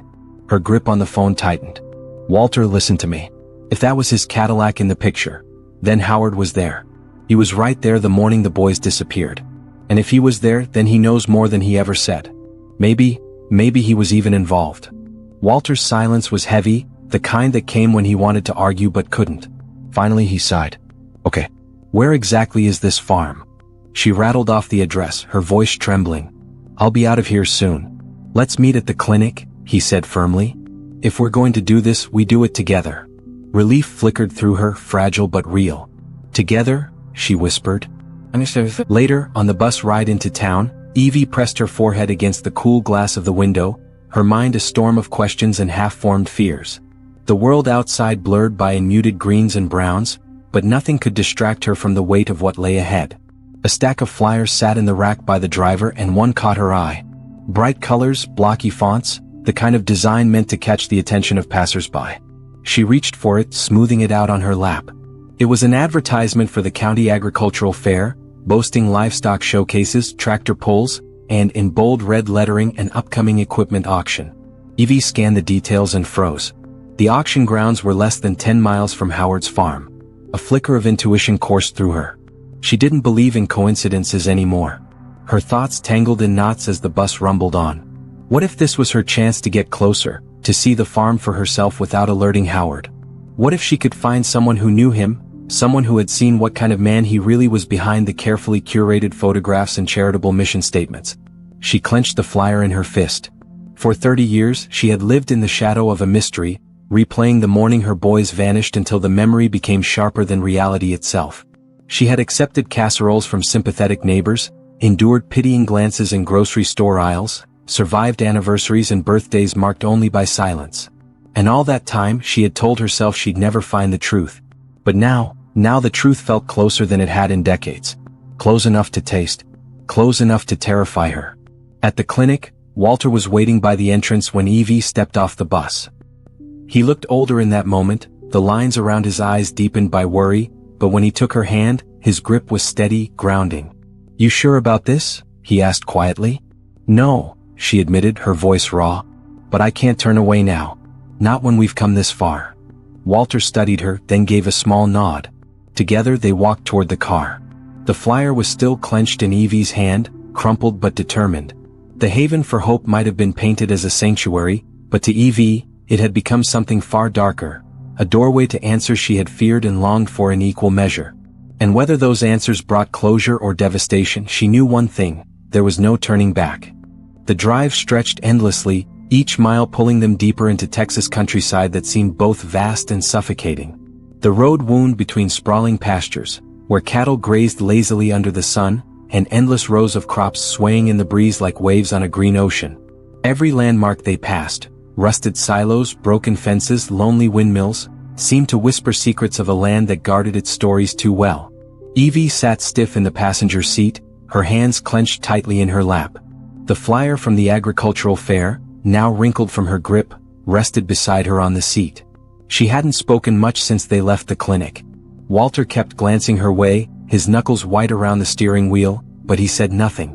Her grip on the phone tightened. "Walter, listen to me. If that was his Cadillac in the picture, then Howard was there. He was right there the morning the boys disappeared. And if he was there, then he knows more than he ever said. Maybe he was even involved." Walter's silence was heavy, the kind that came when he wanted to argue but couldn't. Finally he sighed. "Okay. Where exactly is this farm?" She rattled off the address, her voice trembling. "I'll be out of here soon. Let's meet at the clinic," he said firmly. "If we're going to do this, we do it together." Relief flickered through her, fragile but real. "Together?" she whispered. Later, on the bus ride into town, Evie pressed her forehead against the cool glass of the window, her mind a storm of questions and half-formed fears. The world outside blurred by in muted greens and browns, but nothing could distract her from the weight of what lay ahead. A stack of flyers sat in the rack by the driver and one caught her eye. Bright colors, blocky fonts, the kind of design meant to catch the attention of passers-by. She reached for it, smoothing it out on her lap. It was an advertisement for the county agricultural fair, boasting livestock showcases, tractor pulls, and in bold red lettering an upcoming equipment auction. Evie scanned the details and froze. The auction grounds were less than 10 miles from Howard's farm. A flicker of intuition coursed through her. She didn't believe in coincidences anymore. Her thoughts tangled in knots as the bus rumbled on. What if this was her chance to get closer, to see the farm for herself without alerting Howard? What if she could find someone who knew him, someone who had seen what kind of man he really was behind the carefully curated photographs and charitable mission statements? She clenched the flyer in her fist. For 30 years, she had lived in the shadow of a mystery, replaying the morning her boys vanished until the memory became sharper than reality itself. She had accepted casseroles from sympathetic neighbors, endured pitying glances in grocery store aisles, survived anniversaries and birthdays marked only by silence. And all that time, she had told herself she'd never find the truth. But now the truth felt closer than it had in decades. Close enough to taste. Close enough to terrify her. At the clinic, Walter was waiting by the entrance when Evie stepped off the bus. He looked older in that moment, the lines around his eyes deepened by worry, but when he took her hand, his grip was steady, grounding. "You sure about this?" he asked quietly. "No," she admitted, her voice raw. "But I can't turn away now. Not when we've come this far." Walter studied her, then gave a small nod. Together they walked toward the car. The flyer was still clenched in Evie's hand, crumpled but determined. The haven for hope might have been painted as a sanctuary, but to Evie, it had become something far darker, a doorway to answers she had feared and longed for in equal measure. And whether those answers brought closure or devastation, she knew one thing: there was no turning back. The drive stretched endlessly, each mile pulling them deeper into Texas countryside that seemed both vast and suffocating. The road wound between sprawling pastures, where cattle grazed lazily under the sun, and endless rows of crops swaying in the breeze like waves on a green ocean. Every landmark they passed, rusted silos, broken fences, lonely windmills, seemed to whisper secrets of a land that guarded its stories too well. Evie sat stiff in the passenger seat, her hands clenched tightly in her lap. The flyer from the agricultural fair, now wrinkled from her grip, rested beside her on the seat. She hadn't spoken much since they left the clinic. Walter kept glancing her way, his knuckles white around the steering wheel, but he said nothing.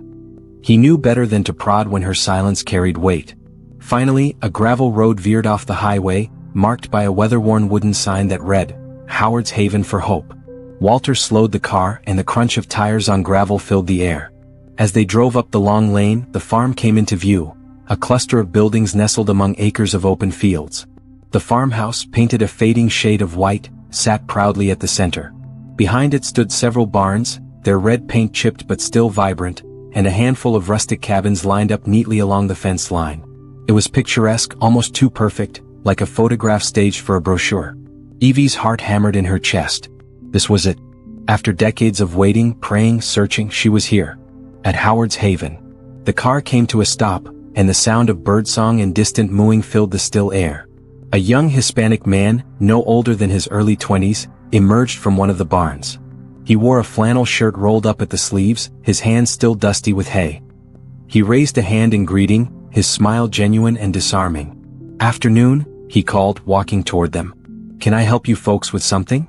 He knew better than to prod when her silence carried weight. Finally, a gravel road veered off the highway, marked by a weather-worn wooden sign that read, "Howard's Haven for Hope." Walter slowed the car, and the crunch of tires on gravel filled the air. As they drove up the long lane, the farm came into view, a cluster of buildings nestled among acres of open fields. The farmhouse, painted a fading shade of white, sat proudly at the center. Behind it stood several barns, their red paint chipped but still vibrant, and a handful of rustic cabins lined up neatly along the fence line. It was picturesque, almost too perfect, like a photograph staged for a brochure. Evie's heart hammered in her chest. This was it. After decades of waiting, praying, searching, she was here. At Howard's Haven. The car came to a stop, and the sound of birdsong and distant mooing filled the still air. A young Hispanic man, no older than his early 20s, emerged from one of the barns. He wore a flannel shirt rolled up at the sleeves, his hands still dusty with hay. He raised a hand in greeting, his smile genuine and disarming. "Afternoon," he called, walking toward them. "Can I help you folks with something?"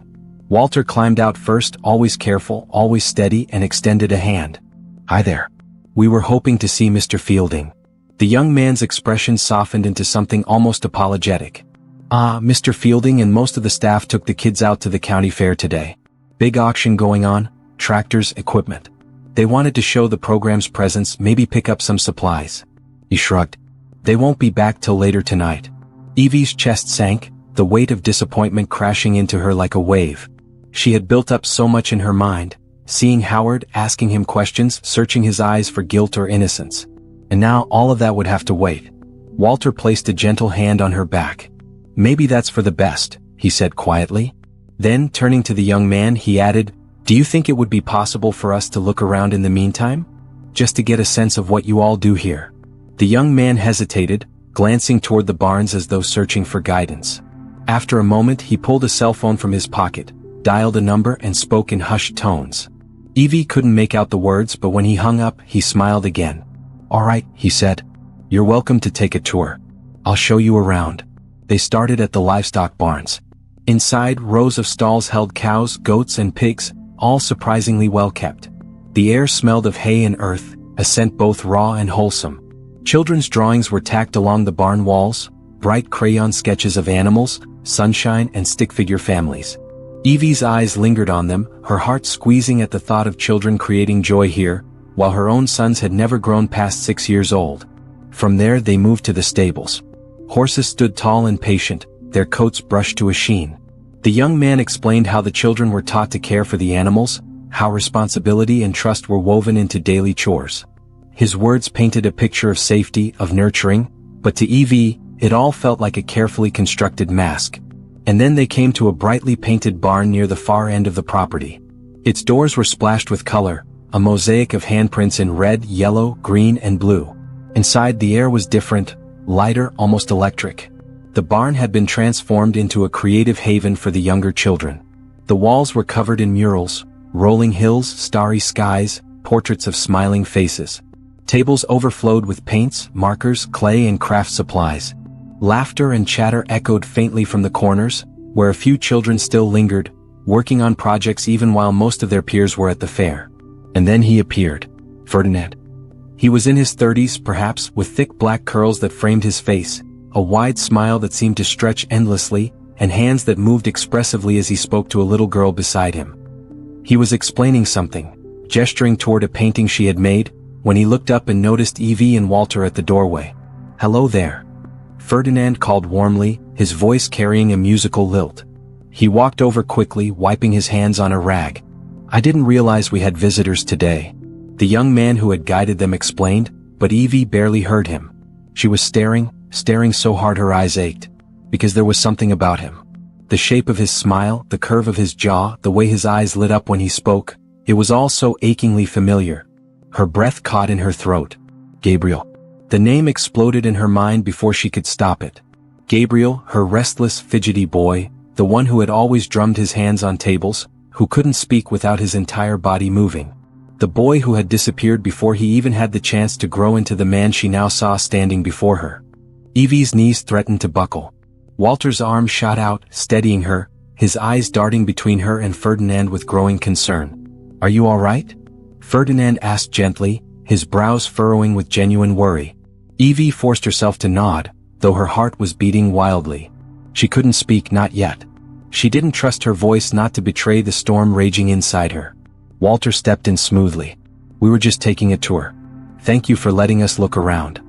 Walter climbed out first, always careful, always steady, and extended a hand. "Hi there. We were hoping to see Mr. Fielding." The young man's expression softened into something almost apologetic. Mr. Fielding and most of the staff took the kids out to the county fair today. Big auction going on, tractors, equipment. They wanted to show the program's presence, maybe pick up some supplies." He shrugged. "They won't be back till later tonight." Evie's chest sank, the weight of disappointment crashing into her like a wave. She had built up so much in her mind, seeing Howard, asking him questions, searching his eyes for guilt or innocence. And now all of that would have to wait. Walter placed a gentle hand on her back. "Maybe that's for the best," he said quietly. Then, turning to the young man, he added, "Do you think it would be possible for us to look around in the meantime? Just to get a sense of what you all do here?" The young man hesitated, glancing toward the barns as though searching for guidance. After a moment, he pulled a cell phone from his pocket, dialed a number, and spoke in hushed tones. Evie couldn't make out the words, but when he hung up, he smiled again. "All right," he said. "You're welcome to take a tour. I'll show you around." They started at the livestock barns. Inside, rows of stalls held cows, goats, and pigs, all surprisingly well kept. The air smelled of hay and earth, a scent both raw and wholesome. Children's drawings were tacked along the barn walls, bright crayon sketches of animals, sunshine, and stick figure families. Evie's eyes lingered on them, her heart squeezing at the thought of children creating joy here, while her own sons had never grown past 6 years old. From there they moved to the stables. Horses stood tall and patient, their coats brushed to a sheen. The young man explained how the children were taught to care for the animals, how responsibility and trust were woven into daily chores. His words painted a picture of safety, of nurturing, but to Evie, it all felt like a carefully constructed mask. And then they came to a brightly painted barn near the far end of the property. Its doors were splashed with color, a mosaic of handprints in red, yellow, green, and blue. Inside, the air was different, lighter, almost electric. The barn had been transformed into a creative haven for the younger children. The walls were covered in murals, rolling hills, starry skies, portraits of smiling faces. Tables overflowed with paints, markers, clay, and craft supplies. Laughter and chatter echoed faintly from the corners, where a few children still lingered, working on projects even while most of their peers were at the fair. And then he appeared. Ferdinand. He was in his 30s, perhaps, with thick black curls that framed his face, a wide smile that seemed to stretch endlessly, and hands that moved expressively as he spoke to a little girl beside him. He was explaining something, gesturing toward a painting she had made, when he looked up and noticed Evie and Walter at the doorway. "Hello there." Ferdinand called warmly, his voice carrying a musical lilt. He walked over quickly, wiping his hands on a rag. "I didn't realize we had visitors today," the young man who had guided them explained, but Evie barely heard him. She was staring so hard her eyes ached. Because there was something about him. The shape of his smile, the curve of his jaw, the way his eyes lit up when he spoke, it was all so achingly familiar. Her breath caught in her throat. Gabriel. The name exploded in her mind before she could stop it. Gabriel, her restless, fidgety boy, the one who had always drummed his hands on tables, who couldn't speak without his entire body moving. The boy who had disappeared before he even had the chance to grow into the man she now saw standing before her. Evie's knees threatened to buckle. Walter's arm shot out, steadying her, his eyes darting between her and Ferdinand with growing concern. "Are you all right?" Ferdinand asked gently, his brows furrowing with genuine worry. Evie forced herself to nod, though her heart was beating wildly. She couldn't speak, not yet. She didn't trust her voice not to betray the storm raging inside her. Walter stepped in smoothly. "We were just taking a tour. Thank you for letting us look around."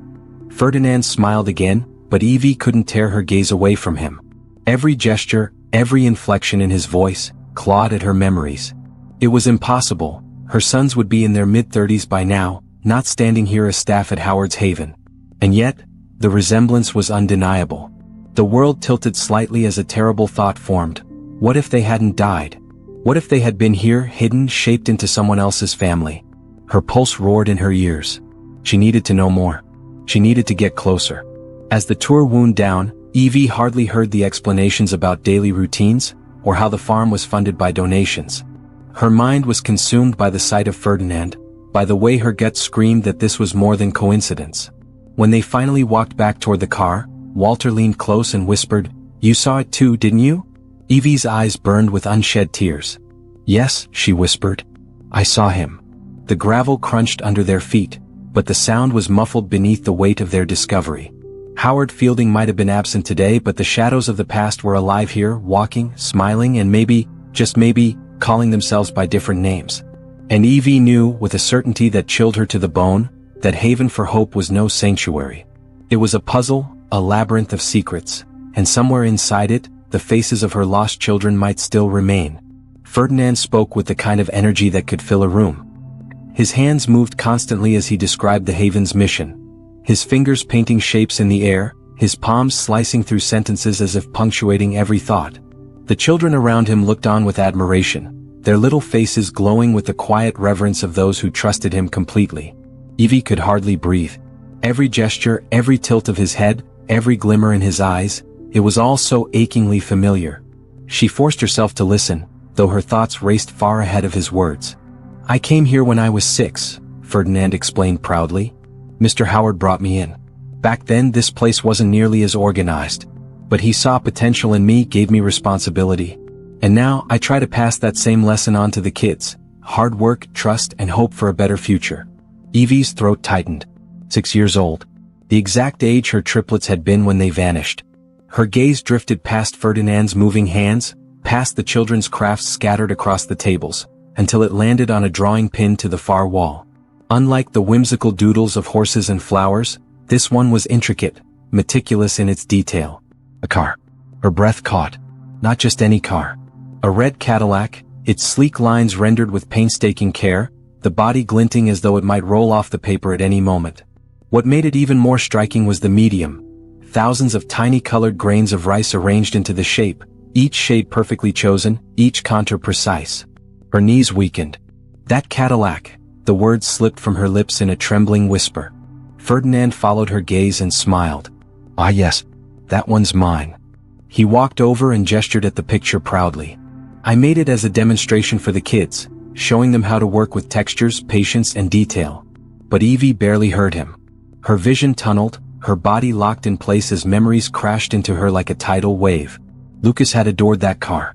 Ferdinand smiled again, but Evie couldn't tear her gaze away from him. Every gesture, every inflection in his voice, clawed at her memories. It was impossible. Her sons would be in their mid-30s by now, not standing here as staff at Howard's Haven. And yet, the resemblance was undeniable. The world tilted slightly as a terrible thought formed. What if they hadn't died? What if they had been here, hidden, shaped into someone else's family? Her pulse roared in her ears. She needed to know more. She needed to get closer. As the tour wound down, Evie hardly heard the explanations about daily routines, or how the farm was funded by donations. Her mind was consumed by the sight of Ferdinand, by the way her gut screamed that this was more than coincidence. When they finally walked back toward the car, Walter leaned close and whispered, "You saw it too, didn't you?" Evie's eyes burned with unshed tears. "Yes," she whispered. "I saw him." The gravel crunched under their feet, but the sound was muffled beneath the weight of their discovery. Howard Fielding might have been absent today, but the shadows of the past were alive here, walking, smiling, and maybe, just maybe, calling themselves by different names. And Evie knew, with a certainty that chilled her to the bone, that Haven for Hope was no sanctuary. It was a puzzle, a labyrinth of secrets, and somewhere inside it, the faces of her lost children might still remain. Ferdinand spoke with the kind of energy that could fill a room. His hands moved constantly as he described the Haven's mission. His fingers painting shapes in the air, his palms slicing through sentences as if punctuating every thought. The children around him looked on with admiration, their little faces glowing with the quiet reverence of those who trusted him completely. Evie could hardly breathe. Every gesture, every tilt of his head, every glimmer in his eyes, it was all so achingly familiar. She forced herself to listen, though her thoughts raced far ahead of his words. "I came here when I was 6, Ferdinand explained proudly. "Mr. Howard brought me in. Back then this place wasn't nearly as organized. But he saw potential in me, gave me responsibility. And now I try to pass that same lesson on to the kids. Hard work, trust, and hope for a better future." Evie's throat tightened. 6 years old. The exact age her triplets had been when they vanished. Her gaze drifted past Ferdinand's moving hands, past the children's crafts scattered across the tables, until it landed on a drawing pinned to the far wall. Unlike the whimsical doodles of horses and flowers, this one was intricate, meticulous in its detail. A car. Her breath caught. Not just any car. A red Cadillac, its sleek lines rendered with painstaking care, the body glinting as though it might roll off the paper at any moment. What made it even more striking was the medium. Thousands of tiny colored grains of rice arranged into the shape, each shade perfectly chosen, each contour precise. Her knees weakened. "That Cadillac," the words slipped from her lips in a trembling whisper. Ferdinand followed her gaze and smiled. "Ah yes, that one's mine." He walked over and gestured at the picture proudly. "I made it as a demonstration for the kids, showing them how to work with textures, patience, and detail." But Evie barely heard him. Her vision tunneled, her body locked in place as memories crashed into her like a tidal wave. Lucas had adored that car.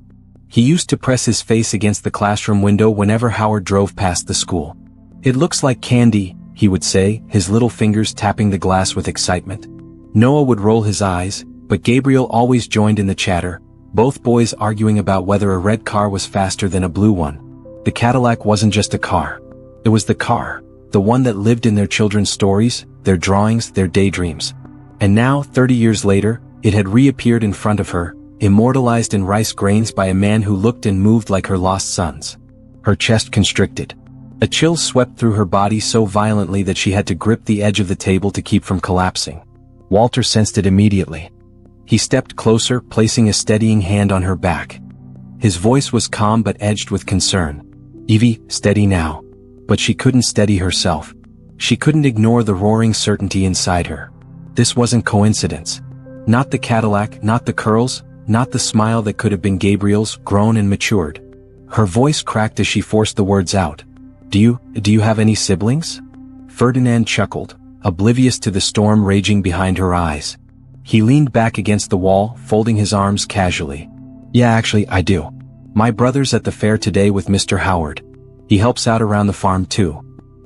He used to press his face against the classroom window whenever Howard drove past the school. "It looks like candy," he would say, his little fingers tapping the glass with excitement. Noah would roll his eyes, but Gabriel always joined in the chatter, both boys arguing about whether a red car was faster than a blue one. The Cadillac wasn't just a car. It was the car, the one that lived in their children's stories, their drawings, their daydreams. And now, 30 years later, it had reappeared in front of her, immortalized in rice grains by a man who looked and moved like her lost sons. Her chest constricted. A chill swept through her body so violently that she had to grip the edge of the table to keep from collapsing. Walter sensed it immediately. He stepped closer, placing a steadying hand on her back. His voice was calm but edged with concern. "Evie, steady now." But she couldn't steady herself. She couldn't ignore the roaring certainty inside her. This wasn't coincidence. Not the Cadillac, not the curls, not the smile that could have been Gabriel's, grown and matured. Her voice cracked as she forced the words out. Do you have any siblings?" Ferdinand chuckled, oblivious to the storm raging behind her eyes. He leaned back against the wall, folding his arms casually. "Yeah, actually, I do. My brother's at the fair today with Mr. Howard. He helps out around the farm too."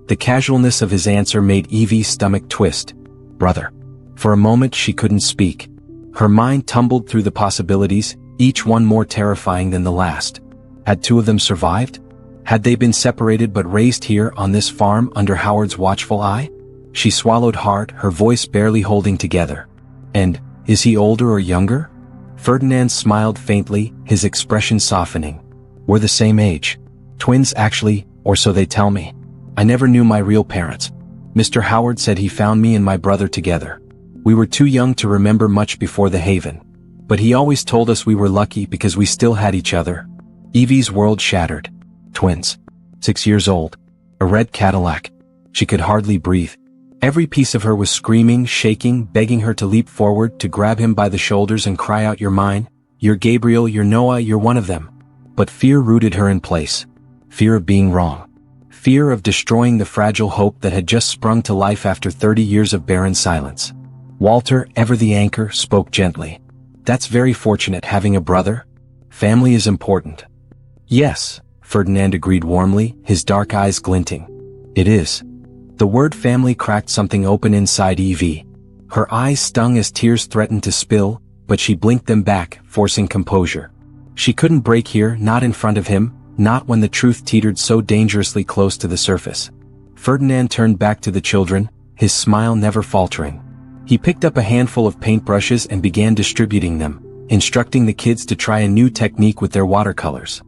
The casualness of his answer made Evie's stomach twist. Brother. For a moment she couldn't speak. Her mind tumbled through the possibilities, each one more terrifying than the last. Had two of them survived? Had they been separated but raised here on this farm under Howard's watchful eye? She swallowed hard, her voice barely holding together. "And, is he older or younger?" Ferdinand smiled faintly, his expression softening. "We're the same age. Twins actually, or so they tell me. I never knew my real parents. Mr. Howard said he found me and my brother together. We were too young to remember much before the Haven. But he always told us we were lucky because we still had each other." Evie's world shattered. Twins. 6 years old. A red Cadillac. She could hardly breathe. Every piece of her was screaming, shaking, begging her to leap forward, to grab him by the shoulders and cry out, "You're mine. You're Gabriel, you're Noah, you're one of them." But fear rooted her in place. Fear of being wrong. Fear of destroying the fragile hope that had just sprung to life after 30 years of barren silence. Walter, ever the anchor, spoke gently. "That's very fortunate having a brother. Family is important." "Yes," Ferdinand agreed warmly, his dark eyes glinting. "It is." The word family cracked something open inside Evie. Her eyes stung as tears threatened to spill, but she blinked them back, forcing composure. She couldn't break here, not in front of him, not when the truth teetered so dangerously close to the surface. Ferdinand turned back to the children, his smile never faltering. He picked up a handful of paintbrushes and began distributing them, instructing the kids to try a new technique with their watercolors.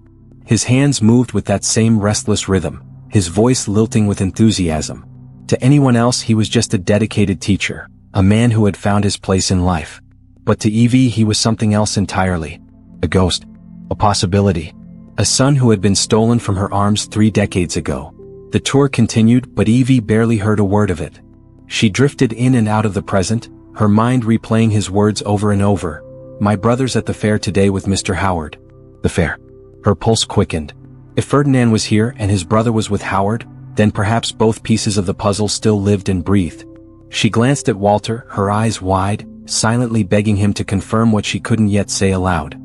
His hands moved with that same restless rhythm, his voice lilting with enthusiasm. To anyone else he was just a dedicated teacher, a man who had found his place in life. But to Evie he was something else entirely. A ghost. A possibility. A son who had been stolen from her arms 3 decades ago. The tour continued, but Evie barely heard a word of it. She drifted in and out of the present, her mind replaying his words over and over. "My brother's at the fair today with Mr. Howard." The fair. Her pulse quickened. If Ferdinand was here and his brother was with Howard, then perhaps both pieces of the puzzle still lived and breathed. She glanced at Walter, her eyes wide, silently begging him to confirm what she couldn't yet say aloud.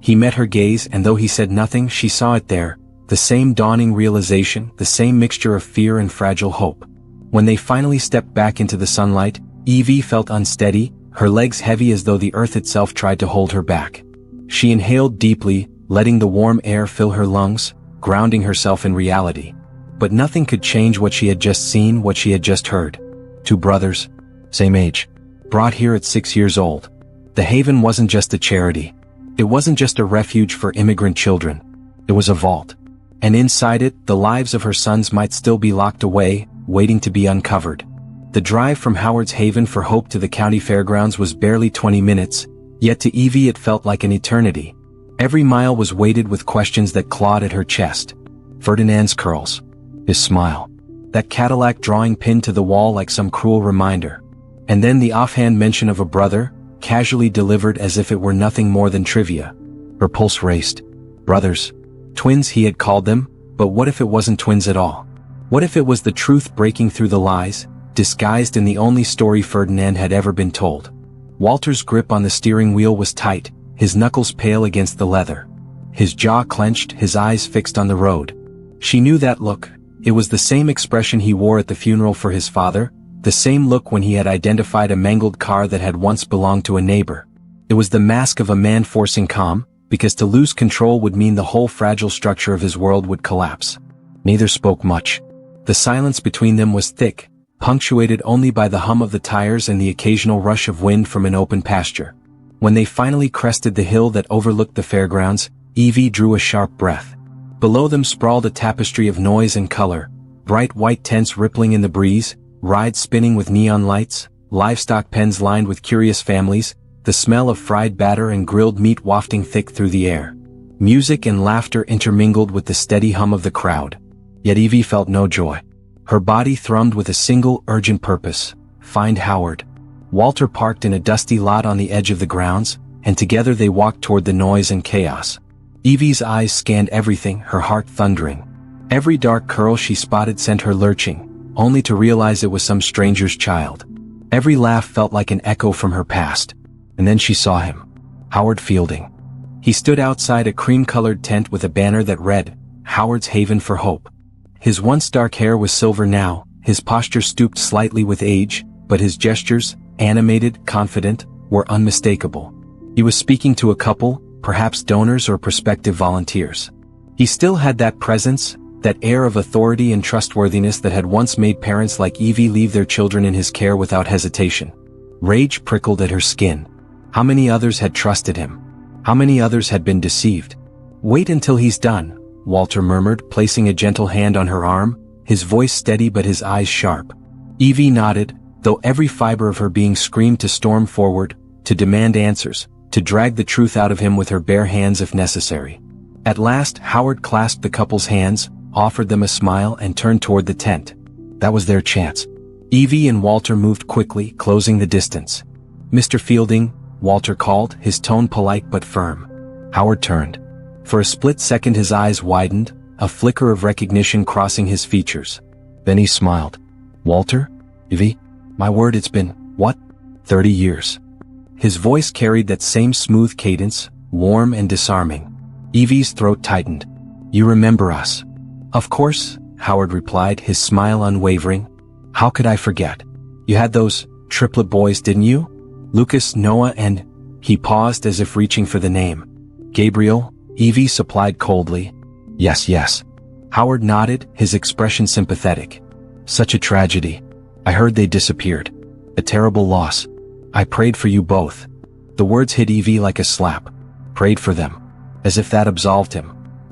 He met her gaze, and though he said nothing, she saw it there, the same dawning realization, the same mixture of fear and fragile hope. When they finally stepped back into the sunlight, Evie felt unsteady, her legs heavy as though the earth itself tried to hold her back. She inhaled deeply, letting the warm air fill her lungs, grounding herself in reality. But nothing could change what she had just seen, what she had just heard. 2 brothers. Same age. Brought here at 6 years old. The Haven wasn't just a charity. It wasn't just a refuge for immigrant children. It was a vault. And inside it, the lives of her sons might still be locked away, waiting to be uncovered. The drive from Howard's Haven for Hope to the county fairgrounds was barely 20 minutes, yet to Evie it felt like an eternity. Every mile was weighted with questions that clawed at her chest. Ferdinand's curls. His smile. That Cadillac drawing pinned to the wall like some cruel reminder. And then the offhand mention of a brother, casually delivered as if it were nothing more than trivia. Her pulse raced. Brothers. Twins he had called them, but what if it wasn't twins at all? What if it was the truth breaking through the lies, disguised in the only story Ferdinand had ever been told? Walter's grip on the steering wheel was tight, his knuckles pale against the leather. His jaw clenched, his eyes fixed on the road. She knew that look. It was the same expression he wore at the funeral for his father, the same look when he had identified a mangled car that had once belonged to a neighbor. It was the mask of a man forcing calm, because to lose control would mean the whole fragile structure of his world would collapse. Neither spoke much. The silence between them was thick, punctuated only by the hum of the tires and the occasional rush of wind from an open pasture. When they finally crested the hill that overlooked the fairgrounds, Evie drew a sharp breath. Below them sprawled a tapestry of noise and color, bright white tents rippling in the breeze, rides spinning with neon lights, livestock pens lined with curious families, the smell of fried batter and grilled meat wafting thick through the air. Music and laughter intermingled with the steady hum of the crowd. Yet Evie felt no joy. Her body thrummed with a single urgent purpose: find Howard. Walter parked in a dusty lot on the edge of the grounds, and together they walked toward the noise and chaos. Evie's eyes scanned everything, her heart thundering. Every dark curl she spotted sent her lurching, only to realize it was some stranger's child. Every laugh felt like an echo from her past. And then she saw him. Howard Fielding. He stood outside a cream-colored tent with a banner that read, Howard's Haven for Hope. His once dark hair was silver now, his posture stooped slightly with age, but his gestures, animated, confident, were unmistakable. He was speaking to a couple, perhaps donors or prospective volunteers. He still had that presence, that air of authority and trustworthiness that had once made parents like Evie leave their children in his care without hesitation. Rage prickled at her skin. How many others had trusted him? How many others had been deceived? Wait until he's done, Walter murmured, placing a gentle hand on her arm, his voice steady but his eyes sharp. Evie nodded, though every fiber of her being screamed to storm forward, to demand answers, to drag the truth out of him with her bare hands if necessary. At last, Howard clasped the couple's hands, offered them a smile and turned toward the tent. That was their chance. Evie and Walter moved quickly, closing the distance. Mr. Fielding, Walter called, his tone polite but firm. Howard turned. For a split second his eyes widened, a flicker of recognition crossing his features. Then he smiled. Walter? Evie? My word, it's been, what? 30 years. His voice carried that same smooth cadence, warm and disarming. Evie's throat tightened. You remember us? Of course, Howard replied, his smile unwavering. How could I forget? You had those triplet boys, didn't you? Lucas, Noah, and... He paused as if reaching for the name. Gabriel, Evie supplied coldly. Yes. Howard nodded, his expression sympathetic. Such a tragedy. I heard they disappeared. A terrible loss. I prayed for you both. The words hit Evie like a slap. Prayed for them. As if that absolved him.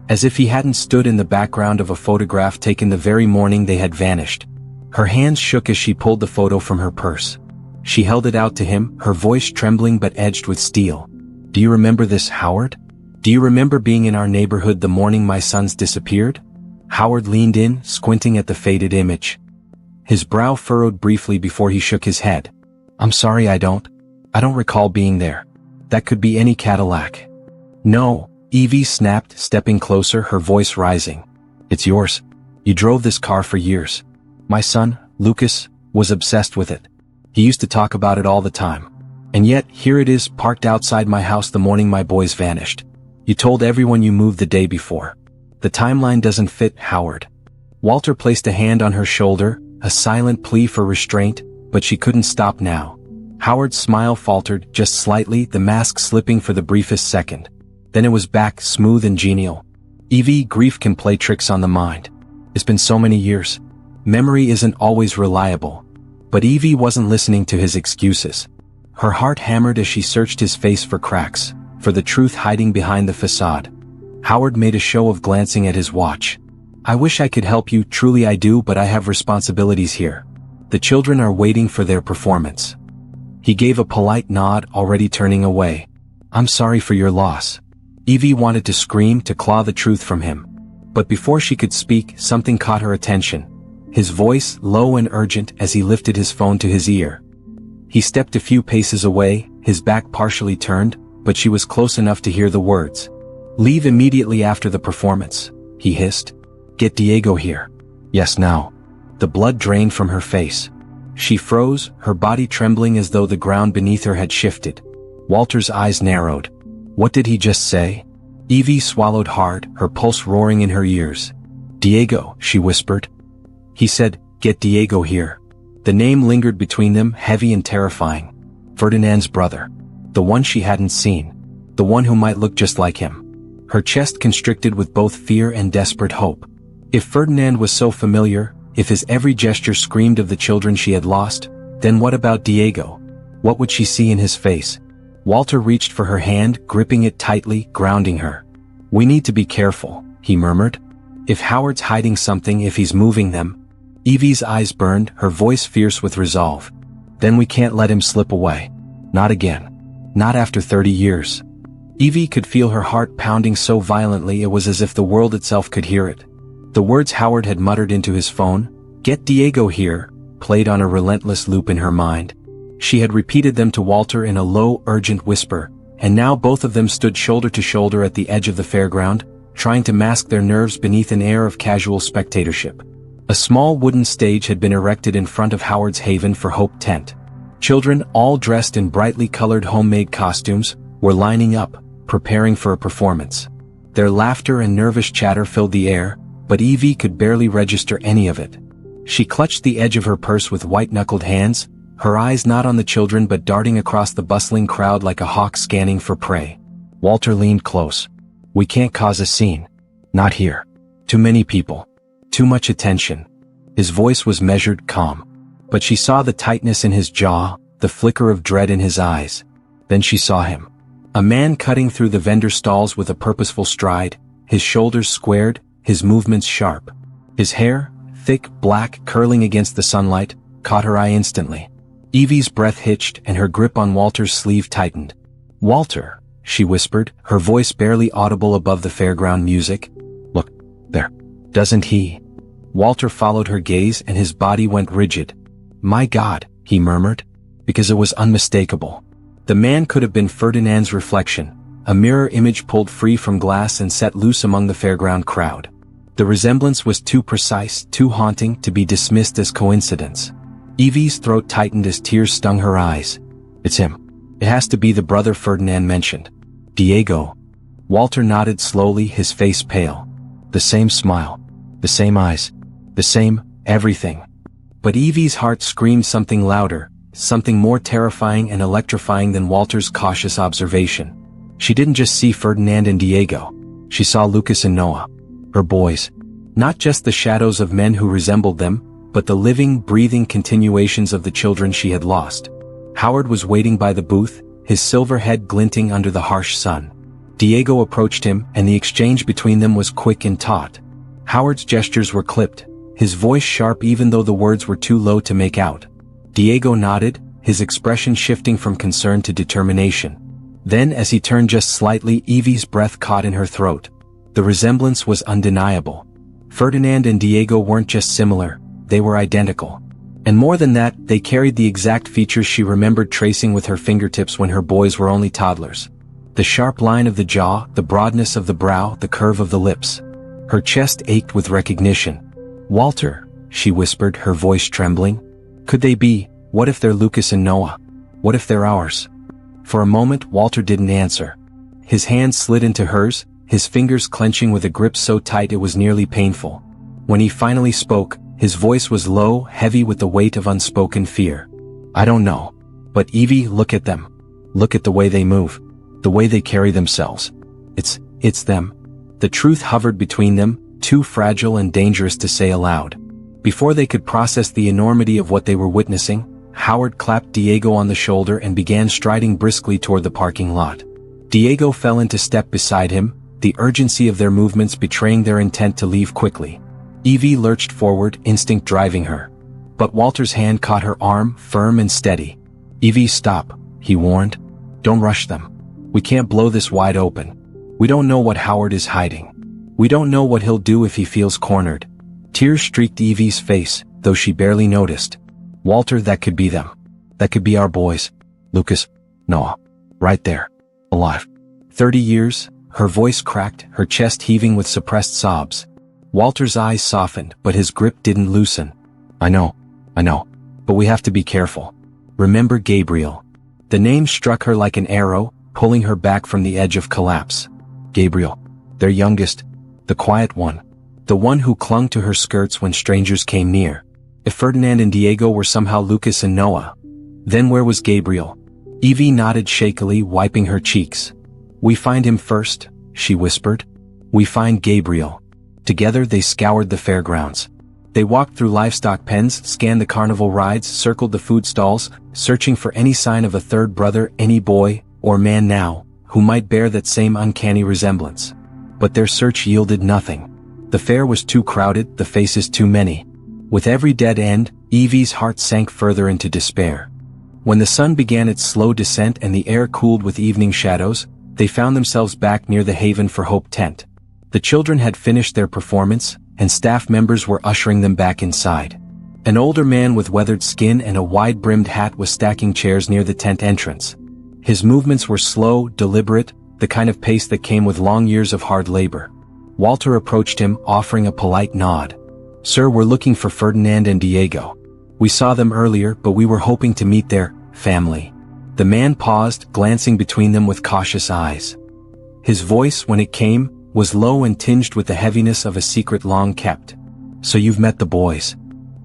As if he hadn't stood in the background of a photograph taken the very morning they had vanished. Her hands shook as she pulled the photo from her purse. She held it out to him, her voice trembling but edged with steel. Do you remember this, Howard? Do you remember being in our neighborhood the morning my sons disappeared? Howard leaned in, squinting at the faded image. His brow furrowed briefly before he shook his head. I'm sorry, I don't recall being there. That could be any Cadillac. No, Evie snapped, stepping closer, her voice rising. It's yours. You drove this car for years. My son, Lucas, was obsessed with it. He used to talk about it all the time. And yet, here it is, parked outside my house the morning my boys vanished. You told everyone you moved the day before. The timeline doesn't fit, Howard. Walter placed a hand on her shoulder, a silent plea for restraint, but she couldn't stop now. Howard's smile faltered, just slightly, the mask slipping for the briefest second. Then it was back, smooth and genial. Evie, grief can play tricks on the mind. It's been so many years. Memory isn't always reliable. But Evie wasn't listening to his excuses. Her heart hammered as she searched his face for cracks, for the truth hiding behind the facade. Howard made a show of glancing at his watch. I wish I could help you, truly I do, but I have responsibilities here. The children are waiting for their performance. He gave a polite nod, already turning away. I'm sorry for your loss. Evie wanted to scream, to claw the truth from him. But before she could speak, something caught her attention. His voice, low and urgent, as he lifted his phone to his ear. He stepped a few paces away, his back partially turned, but she was close enough to hear the words. Leave immediately after the performance, he hissed. Get Diego here. Yes, now. The blood drained from her face. She froze, her body trembling as though the ground beneath her had shifted. Walter's eyes narrowed. What did he just say? Evie swallowed hard, her pulse roaring in her ears. Diego, she whispered. He said, get Diego here. The name lingered between them, heavy and terrifying. Ferdinand's brother. The one she hadn't seen. The one who might look just like him. Her chest constricted with both fear and desperate hope. If Ferdinand was so familiar, If his every gesture screamed of the children she had lost, then what about Diego? What would she see in his face? Walter reached for her hand, gripping it tightly, grounding her. "We need to be careful," he murmured. "If Howard's hiding something, if he's moving them." Evie's eyes burned, her voice fierce with resolve. "Then we can't let him slip away. Not again. Not after 30 years. Evie could feel her heart pounding so violently it was as if the world itself could hear it. The words Howard had muttered into his phone, "Get Diego here," played on a relentless loop in her mind. She had repeated them to Walter in a low, urgent whisper, and now both of them stood shoulder to shoulder at the edge of the fairground, trying to mask their nerves beneath an air of casual spectatorship. A small wooden stage had been erected in front of Howard's Haven for Hope tent. Children, all dressed in brightly colored homemade costumes, were lining up, preparing for a performance. Their laughter and nervous chatter filled the air, but Evie could barely register any of it. She clutched the edge of her purse with white-knuckled hands, her eyes not on the children but darting across the bustling crowd like a hawk scanning for prey. Walter leaned close. "We can't cause a scene. Not here. Too many people. Too much attention." His voice was measured, calm. But she saw the tightness in his jaw, the flicker of dread in his eyes. Then she saw him. A man cutting through the vendor stalls with a purposeful stride, his shoulders squared, his movements sharp. His hair, thick, black, curling against the sunlight, caught her eye instantly. Evie's breath hitched and her grip on Walter's sleeve tightened. "Walter," she whispered, her voice barely audible above the fairground music. "Look, there. Doesn't he?" Walter followed her gaze and his body went rigid. "My God," he murmured, because it was unmistakable. The man could have been Ferdinand's reflection, a mirror image pulled free from glass and set loose among the fairground crowd. The resemblance was too precise, too haunting to be dismissed as coincidence. Evie's throat tightened as tears stung her eyes. "It's him. It has to be the brother Ferdinand mentioned. Diego." Walter nodded slowly, his face pale. The same smile. The same eyes. The same, everything. But Evie's heart screamed something louder, something more terrifying and electrifying than Walter's cautious observation. She didn't just see Ferdinand and Diego. She saw Lucas and Noah. Her boys. Not just the shadows of men who resembled them, but the living, breathing continuations of the children she had lost. Howard was waiting by the booth, his silver head glinting under the harsh sun. Diego approached him, and the exchange between them was quick and taut. Howard's gestures were clipped, his voice sharp even though the words were too low to make out. Diego nodded, his expression shifting from concern to determination. Then as he turned just slightly, Evie's breath caught in her throat. The resemblance was undeniable. Ferdinand and Diego weren't just similar, they were identical. And more than that, they carried the exact features she remembered tracing with her fingertips when her boys were only toddlers. The sharp line of the jaw, the broadness of the brow, the curve of the lips. Her chest ached with recognition. "Walter," she whispered, her voice trembling. "Could they be? What if they're Lucas and Noah? What if they're ours?" For a moment, Walter didn't answer. His hand slid into hers, his fingers clenching with a grip so tight it was nearly painful. When he finally spoke, his voice was low, heavy with the weight of unspoken fear. "I don't know. But Evie, look at them. Look at the way they move. The way they carry themselves. It's them." The truth hovered between them, too fragile and dangerous to say aloud. Before they could process the enormity of what they were witnessing, Howard clapped Diego on the shoulder and began striding briskly toward the parking lot. Diego fell into step beside him, the urgency of their movements betraying their intent to leave quickly. Evie lurched forward, instinct driving her. But Walter's hand caught her arm, firm and steady. "Evie, stop," he warned. "Don't rush them. We can't blow this wide open. We don't know what Howard is hiding. We don't know what he'll do if he feels cornered." Tears streaked Evie's face, though she barely noticed. "Walter, that could be them. That could be our boys. Lucas, Noah. Right there. Alive. 30 years," her voice cracked, her chest heaving with suppressed sobs. Walter's eyes softened, but his grip didn't loosen. I know. But we have to be careful. Remember Gabriel." The name struck her like an arrow, pulling her back from the edge of collapse. Gabriel. Their youngest. The quiet one. The one who clung to her skirts when strangers came near. If Ferdinand and Diego were somehow Lucas and Noah, then where was Gabriel? Evie nodded shakily, wiping her cheeks. "We find him first," she whispered. "We find Gabriel." Together they scoured the fairgrounds. They walked through livestock pens, scanned the carnival rides, circled the food stalls, searching for any sign of a third brother, any boy, or man now, who might bear that same uncanny resemblance. But their search yielded nothing. The fair was too crowded, the faces too many. With every dead end, Evie's heart sank further into despair. When the sun began its slow descent and the air cooled with evening shadows, they found themselves back near the Haven for Hope tent. The children had finished their performance, and staff members were ushering them back inside. An older man with weathered skin and a wide-brimmed hat was stacking chairs near the tent entrance. His movements were slow, deliberate, the kind of pace that came with long years of hard labor. Walter approached him, offering a polite nod. "Sir, we're looking for Ferdinand and Diego. We saw them earlier, but we were hoping to meet their family." The man paused, glancing between them with cautious eyes. His voice, when it came, was low and tinged with the heaviness of a secret long kept. "So you've met the boys?"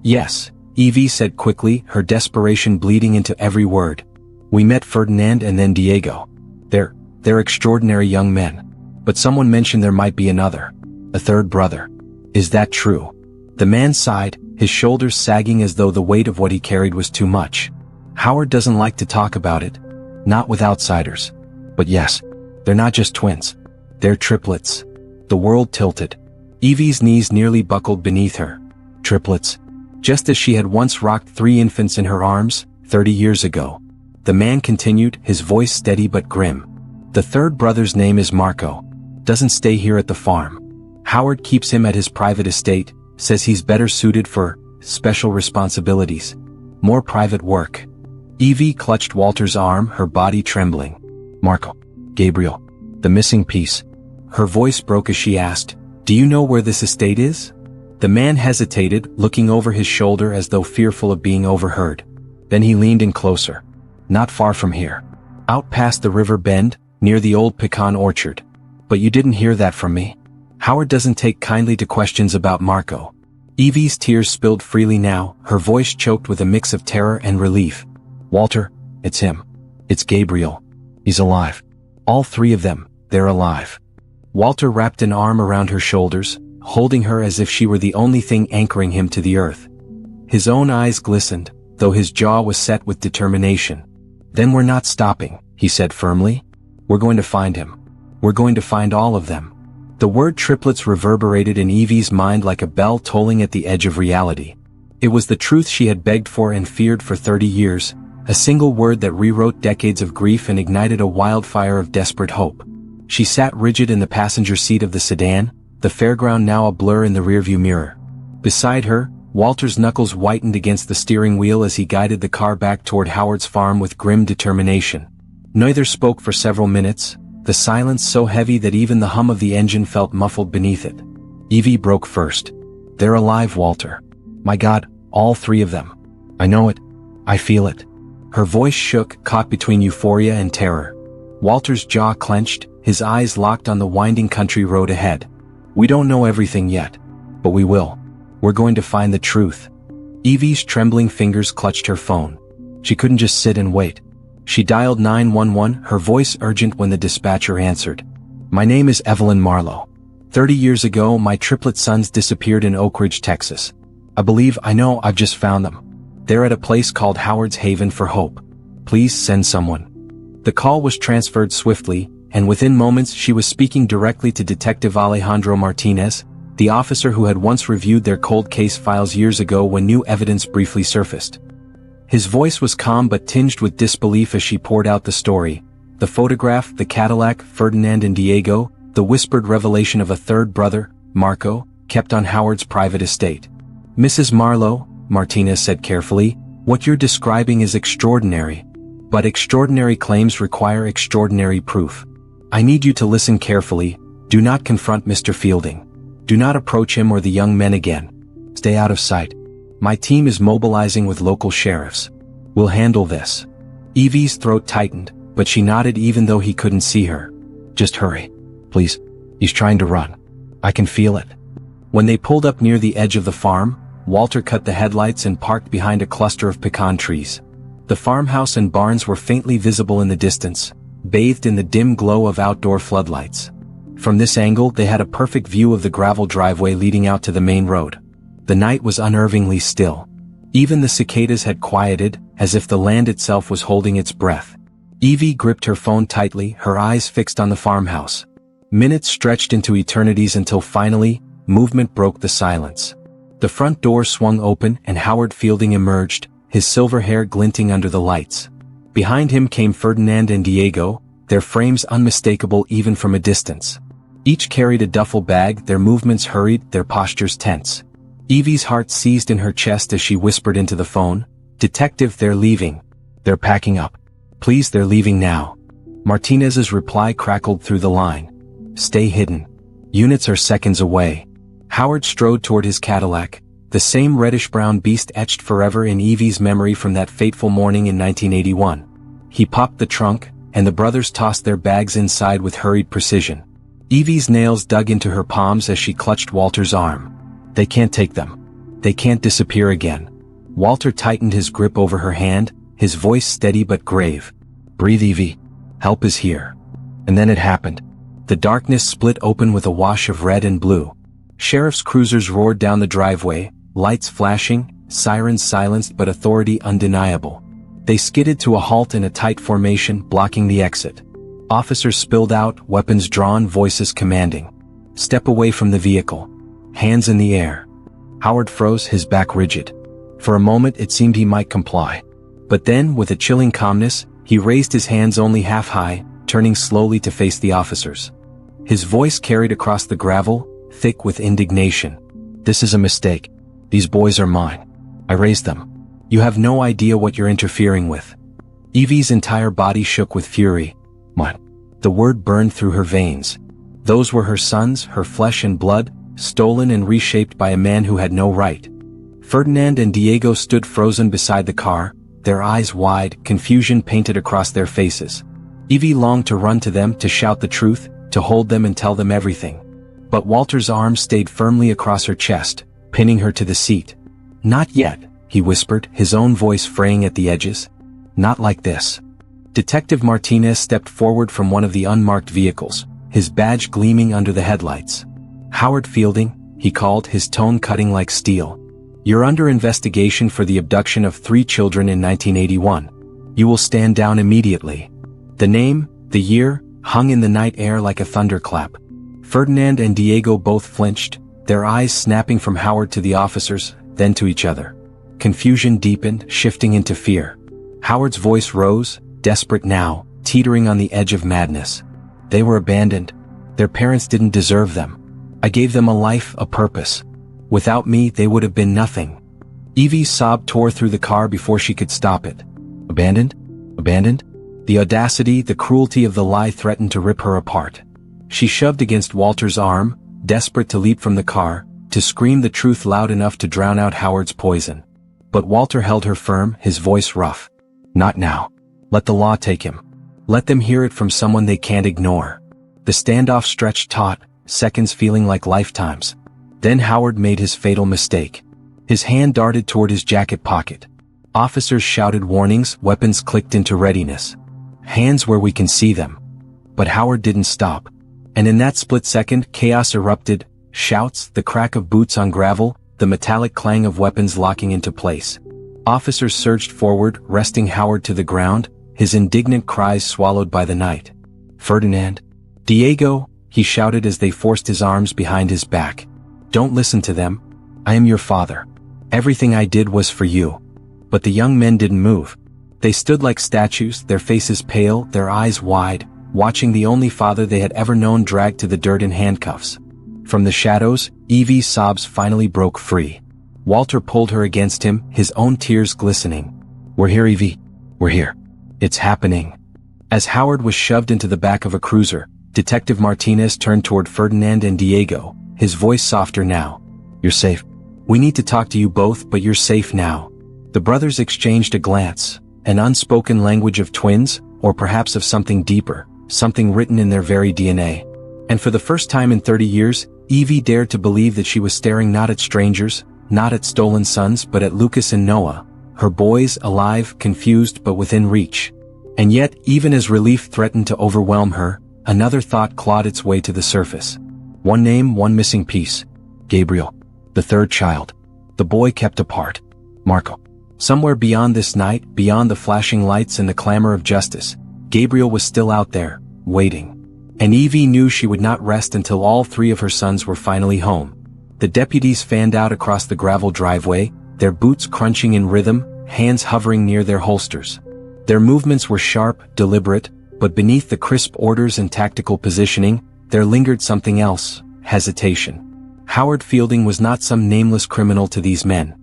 "Yes," Evie said quickly, her desperation bleeding into every word. "We met Ferdinand and then Diego. They're extraordinary young men. But someone mentioned there might be a third brother. Is that true?" The man sighed, his shoulders sagging as though the weight of what he carried was too much. "Howard doesn't like to talk about it. Not with outsiders. But yes, they're not just twins. They're triplets." The world tilted. Evie's knees nearly buckled beneath her. Triplets. Just as she had once rocked 3 infants in her arms, 30 years ago. The man continued, his voice steady but grim. "The third brother's name is Marco. Doesn't stay here at the farm. Howard keeps him at his private estate, says he's better suited for special responsibilities. More private work." Evie clutched Walter's arm, her body trembling. "Marco. Gabriel. The missing piece." Her voice broke as she asked, "Do you know where this estate is?" The man hesitated, looking over his shoulder as though fearful of being overheard. Then he leaned in closer. "Not far from here. Out past the river bend, near the old pecan orchard. But you didn't hear that from me. Howard doesn't take kindly to questions about Marco." Evie's tears spilled freely now, her voice choked with a mix of terror and relief. "Walter, it's him. It's Gabriel. He's alive. All 3 of them, they're alive." Walter wrapped an arm around her shoulders, holding her as if she were the only thing anchoring him to the earth. His own eyes glistened, though his jaw was set with determination. "Then we're not stopping," he said firmly. "We're going to find him. We're going to find all of them." The word triplets reverberated in Evie's mind like a bell tolling at the edge of reality. It was the truth she had begged for and feared for 30 years, a single word that rewrote decades of grief and ignited a wildfire of desperate hope. She sat rigid in the passenger seat of the sedan, the fairground now a blur in the rearview mirror. Beside her, Walter's knuckles whitened against the steering wheel as he guided the car back toward Howard's farm with grim determination. Neither spoke for several minutes, the silence so heavy that even the hum of the engine felt muffled beneath it. Evie broke first. "They're alive, Walter. My God, all 3 of them. I know it. I feel it." Her voice shook, caught between euphoria and terror. Walter's jaw clenched, his eyes locked on the winding country road ahead. "We don't know everything yet. But we will. We're going to find the truth." Evie's trembling fingers clutched her phone. She couldn't just sit and wait. She dialed 911, her voice urgent when the dispatcher answered. "My name is Evelyn Marlowe. 30 years ago, my triplet sons disappeared in Oak Ridge, Texas. I've just found them. They're at a place called Howard's Haven for Hope. Please send someone." The call was transferred swiftly, and within moments she was speaking directly to Detective Alejandro Martinez, the officer who had once reviewed their cold case files years ago when new evidence briefly surfaced. His voice was calm but tinged with disbelief as she poured out the story. The photograph, the Cadillac, Ferdinand and Diego, the whispered revelation of a third brother, Marco, kept on Howard's private estate. "Mrs. Marlowe," Martinez said carefully, "what you're describing is extraordinary. But extraordinary claims require extraordinary proof. I need you to listen carefully. Do not confront Mr. Fielding. Do not approach him or the young men again. Stay out of sight. My team is mobilizing with local sheriffs. We'll handle this." Evie's throat tightened, but she nodded even though he couldn't see her. "Just hurry. Please. He's trying to run. I can feel it." When they pulled up near the edge of the farm, Walter cut the headlights and parked behind a cluster of pecan trees. The farmhouse and barns were faintly visible in the distance, bathed in the dim glow of outdoor floodlights. From this angle they had a perfect view of the gravel driveway leading out to the main road. The night was unnervingly still. Even the cicadas had quieted, as if the land itself was holding its breath. Evie gripped her phone tightly, her eyes fixed on the farmhouse. Minutes stretched into eternities until finally, movement broke the silence. The front door swung open and Howard Fielding emerged, his silver hair glinting under the lights. Behind him came Ferdinand and Diego, their frames unmistakable even from a distance. Each carried a duffel bag, their movements hurried, their postures tense. Evie's heart seized in her chest as she whispered into the phone, "Detective, they're leaving. They're packing up. Please, they're leaving now." Martinez's reply crackled through the line. "Stay hidden. Units are seconds away." Howard strode toward his Cadillac, the same reddish-brown beast etched forever in Evie's memory from that fateful morning in 1981. He popped the trunk, and the brothers tossed their bags inside with hurried precision. Evie's nails dug into her palms as she clutched Walter's arm. "They can't take them. They can't disappear again." Walter tightened his grip over her hand, his voice steady but grave. "Breathe, Evie. Help is here." And then it happened. The darkness split open with a wash of red and blue. Sheriff's cruisers roared down the driveway, lights flashing, sirens silenced but authority undeniable. They skidded to a halt in a tight formation, blocking the exit. Officers spilled out, weapons drawn, voices commanding. "Step away from the vehicle. Hands in the air." Howard froze, his back rigid. For a moment it seemed he might comply. But then, with a chilling calmness, he raised his hands only half high, turning slowly to face the officers. His voice carried across the gravel, thick with indignation. "This is a mistake. These boys are mine. I raised them. You have no idea what you're interfering with." Evie's entire body shook with fury. "Mine." The word burned through her veins. Those were her sons, her flesh and blood, stolen and reshaped by a man who had no right. Ferdinand and Diego stood frozen beside the car, their eyes wide, confusion painted across their faces. Evie longed to run to them, to shout the truth, to hold them and tell them everything. But Walter's arm stayed firmly across her chest, pinning her to the seat. "Not yet," he whispered, his own voice fraying at the edges. "Not like this." Detective Martinez stepped forward from one of the unmarked vehicles, his badge gleaming under the headlights. "Howard Fielding," he called, his tone cutting like steel. "You're under investigation for the abduction of 3 children in 1981. You will stand down immediately." The name, the year, hung in the night air like a thunderclap. Ferdinand and Diego both flinched, their eyes snapping from Howard to the officers, then to each other. Confusion deepened, shifting into fear. Howard's voice rose, desperate now, teetering on the edge of madness. "They were abandoned. Their parents didn't deserve them. I gave them a life, a purpose. Without me, they would have been nothing." Evie's sob tore through the car before she could stop it. Abandoned? Abandoned? The audacity, the cruelty of the lie threatened to rip her apart. She shoved against Walter's arm, desperate to leap from the car, to scream the truth loud enough to drown out Howard's poison. But Walter held her firm, his voice rough. "Not now. Let the law take him. Let them hear it from someone they can't ignore." The standoff stretched taut, seconds feeling like lifetimes. Then Howard made his fatal mistake. His hand darted toward his jacket pocket. Officers shouted warnings, weapons clicked into readiness. "Hands where we can see them." But Howard didn't stop. And in that split second, chaos erupted, shouts, the crack of boots on gravel, the metallic clang of weapons locking into place. Officers surged forward, wresting Howard to the ground, his indignant cries swallowed by the night. "Ferdinand! Diego!" he shouted as they forced his arms behind his back. "Don't listen to them. I am your father. Everything I did was for you." But the young men didn't move. They stood like statues, their faces pale, their eyes wide, watching the only father they had ever known dragged to the dirt in handcuffs. From the shadows, Evie's sobs finally broke free. Walter pulled her against him, his own tears glistening. "We're here, Evie. We're here. It's happening." As Howard was shoved into the back of a cruiser, Detective Martinez turned toward Ferdinand and Diego, his voice softer now. "You're safe. We need to talk to you both, but you're safe now." The brothers exchanged a glance, an unspoken language of twins, or perhaps of something deeper, something written in their very DNA. And for the first time in 30 years, Evie dared to believe that she was staring not at strangers, not at stolen sons, but at Lucas and Noah, her boys alive, confused but within reach. And yet, even as relief threatened to overwhelm her, another thought clawed its way to the surface. One name, one missing piece. Gabriel. The third child. The boy kept apart. Marco. Somewhere beyond this night, beyond the flashing lights and the clamor of justice, Gabriel was still out there, waiting. And Evie knew she would not rest until all three of her sons were finally home. The deputies fanned out across the gravel driveway, their boots crunching in rhythm, hands hovering near their holsters. Their movements were sharp, deliberate, but beneath the crisp orders and tactical positioning, there lingered something else: hesitation. Howard Fielding was not some nameless criminal to these men.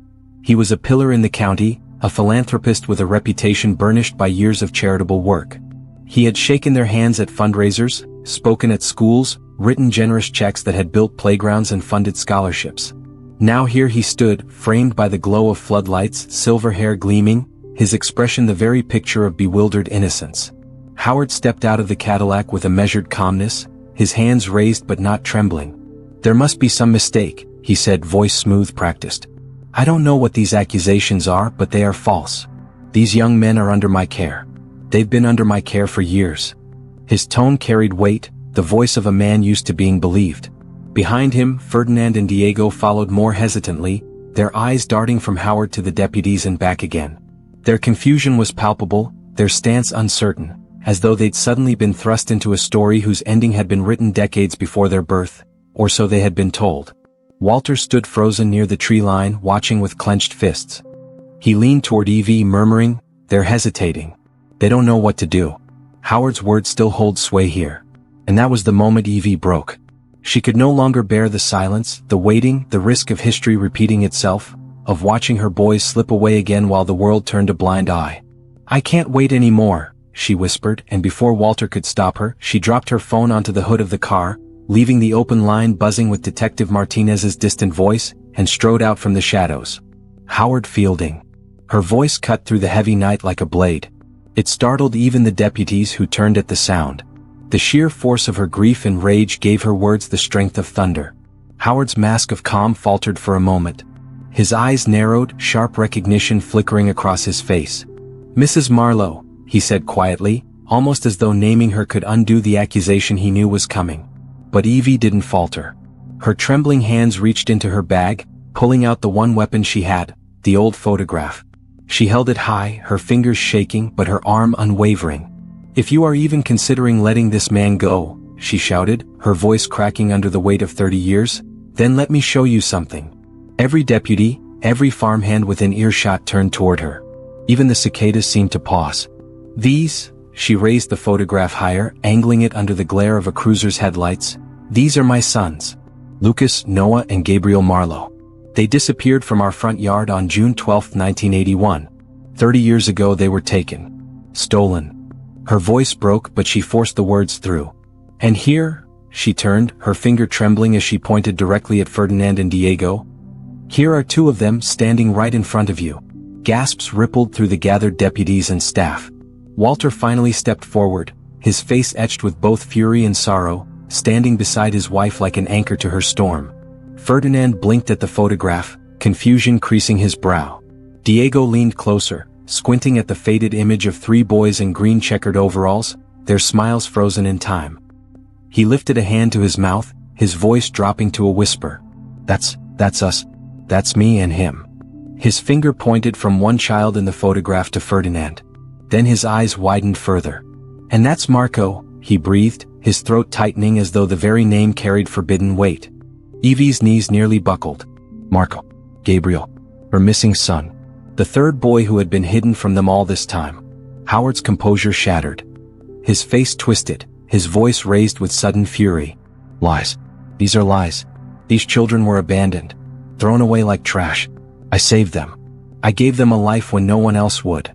He was a pillar in the county, a philanthropist with a reputation burnished by years of charitable work. He had shaken their hands at fundraisers, spoken at schools, written generous checks that had built playgrounds and funded scholarships. Now here he stood, framed by the glow of floodlights, silver hair gleaming, his expression the very picture of bewildered innocence. Howard stepped out of the Cadillac with a measured calmness, his hands raised but not trembling. "There must be some mistake," he said, voice smooth, practiced. "I don't know what these accusations are, but they are false. These young men are under my care. They've been under my care for years." His tone carried weight, the voice of a man used to being believed. Behind him, Ferdinand and Diego followed more hesitantly, their eyes darting from Howard to the deputies and back again. Their confusion was palpable, their stance uncertain, as though they'd suddenly been thrust into a story whose ending had been written decades before their birth, or so they had been told. Walter stood frozen near the tree line, watching with clenched fists. He leaned toward Evie, murmuring, "They're hesitating. They don't know what to do." Howard's words still hold sway here. And that was the moment Evie broke. She could no longer bear the silence, the waiting, the risk of history repeating itself, of watching her boys slip away again while the world turned a blind eye. "I can't wait any more," she whispered, and before Walter could stop her, she dropped her phone onto the hood of the car, leaving the open line buzzing with Detective Martinez's distant voice, and strode out from the shadows. Howard Fielding. Her voice cut through the heavy night like a blade. It startled even the deputies who turned at the sound. The sheer force of her grief and rage gave her words the strength of thunder. Howard's mask of calm faltered for a moment. His eyes narrowed, sharp recognition flickering across his face. "Mrs. Marlowe," he said quietly, almost as though naming her could undo the accusation he knew was coming. But Evie didn't falter. Her trembling hands reached into her bag, pulling out the one weapon she had, the old photograph. She held it high, her fingers shaking but her arm unwavering. "If you are even considering letting this man go," she shouted, her voice cracking under the weight of 30 years, "then let me show you something." Every deputy, every farmhand within earshot turned toward her. Even the cicadas seemed to pause. "These," she raised the photograph higher, angling it under the glare of a cruiser's headlights, "these are my sons. Lucas, Noah, and Gabriel Marlowe. They disappeared from our front yard on June 12, 1981. 30 years ago they were taken. Stolen." Her voice broke, but she forced the words through. "And here," she turned, her finger trembling as she pointed directly at Ferdinand and Diego, "here are two of them standing right in front of you." Gasps rippled through the gathered deputies and staff. Walter finally stepped forward, his face etched with both fury and sorrow, standing beside his wife like an anchor to her storm. Ferdinand blinked at the photograph, confusion creasing his brow. Diego leaned closer, squinting at the faded image of three boys in green checkered overalls, their smiles frozen in time. He lifted a hand to his mouth, his voice dropping to a whisper. That's us. That's me and him." His finger pointed from one child in the photograph to Ferdinand. Then his eyes widened further. "And that's Marco," he breathed, his throat tightening as though the very name carried forbidden weight. Evie's knees nearly buckled. Marco. Gabriel. Her missing son. The third boy who had been hidden from them all this time. Howard's composure shattered. His face twisted, his voice raised with sudden fury. "Lies. These are lies. These children were abandoned. Thrown away like trash. I saved them. I gave them a life when no one else would."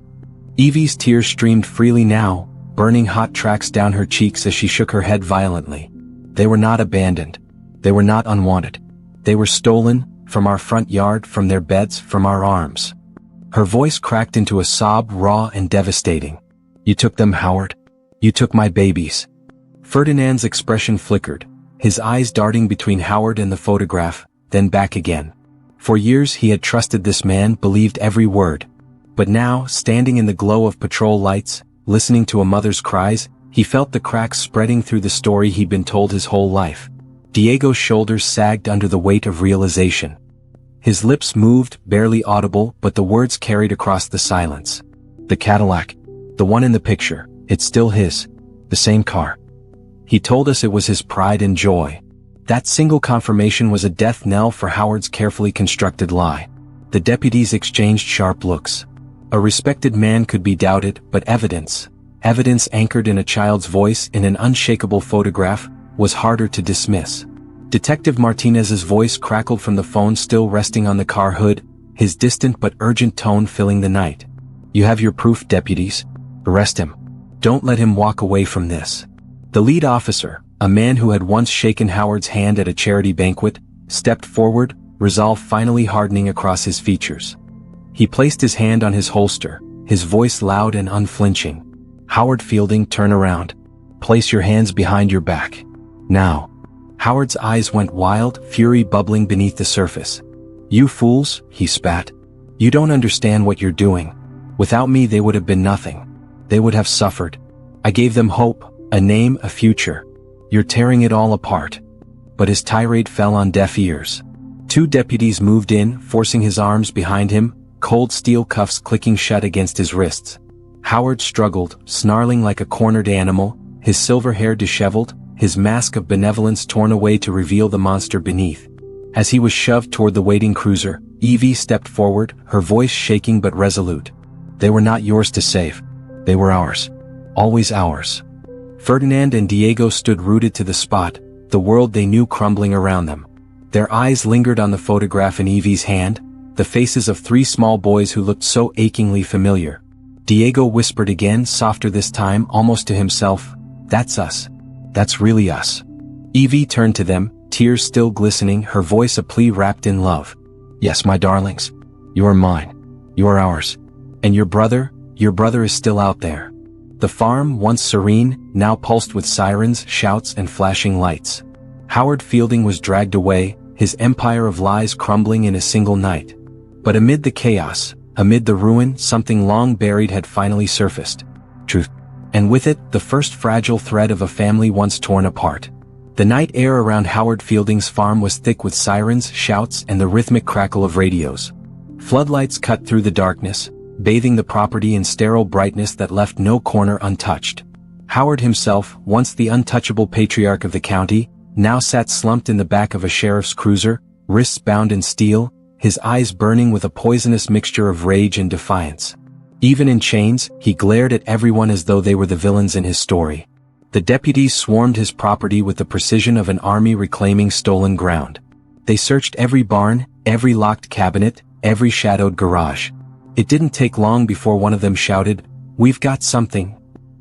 Evie's tears streamed freely now, burning hot tracks down her cheeks as she shook her head violently. They were not abandoned. They were not unwanted. They were stolen, from our front yard, from their beds, from our arms. Her voice cracked into a sob, raw and devastating. "You took them, Howard. You took my babies." Ferdinand's expression flickered, his eyes darting between Howard and the photograph, then back again. For years he had trusted this man, believed every word. But now, standing in the glow of patrol lights, listening to a mother's cries, he felt the cracks spreading through the story he'd been told his whole life. Diego's shoulders sagged under the weight of realization. His lips moved, barely audible, but the words carried across the silence. The Cadillac. The one in the picture. It's still his. The same car. He told us it was his pride and joy. That single confirmation was a death knell for Howard's carefully constructed lie. The deputies exchanged sharp looks. A respected man could be doubted, but evidence anchored in a child's voice in an unshakable photograph, was harder to dismiss. Detective Martinez's voice crackled from the phone still resting on the car hood, his distant but urgent tone filling the night. You have your proof, deputies. Arrest him. Don't let him walk away from this. The lead officer, a man who had once shaken Howard's hand at a charity banquet, stepped forward, resolve finally hardening across his features. He placed his hand on his holster, his voice loud and unflinching. Howard Fielding, turn around. Place your hands behind your back. Now. Howard's eyes went wild, fury bubbling beneath the surface. You fools, he spat. You don't understand what you're doing. Without me they would have been nothing. They would have suffered. I gave them hope, a name, a future. You're tearing it all apart. But his tirade fell on deaf ears. Two deputies moved in, forcing his arms behind him, cold steel cuffs clicking shut against his wrists. Howard struggled, snarling like a cornered animal, his silver hair disheveled, his mask of benevolence torn away to reveal the monster beneath. As he was shoved toward the waiting cruiser, Evie stepped forward, her voice shaking but resolute. They were not yours to save. They were ours. Always ours. Ferdinand and Diego stood rooted to the spot, the world they knew crumbling around them. Their eyes lingered on the photograph in Evie's hand, the faces of three small boys who looked so achingly familiar. Diego whispered again, softer this time, almost to himself, "That's us. That's really us." Evie turned to them, tears still glistening, her voice a plea wrapped in love. "Yes, my darlings. You are mine. You are ours. And your brother is still out there." The farm, once serene, now pulsed with sirens, shouts, and flashing lights. Howard Fielding was dragged away, his empire of lies crumbling in a single night. But amid the chaos, amid the ruin, something long buried had finally surfaced. Truth. And with it, the first fragile thread of a family once torn apart. The night air around Howard Fielding's farm was thick with sirens, shouts, and the rhythmic crackle of radios. Floodlights cut through the darkness, bathing the property in sterile brightness that left no corner untouched. Howard himself, once the untouchable patriarch of the county, now sat slumped in the back of a sheriff's cruiser, wrists bound in steel, his eyes burning with a poisonous mixture of rage and defiance. Even in chains, he glared at everyone as though they were the villains in his story. The deputies swarmed his property with the precision of an army reclaiming stolen ground. They searched every barn, every locked cabinet, every shadowed garage. It didn't take long before one of them shouted, "We've got something."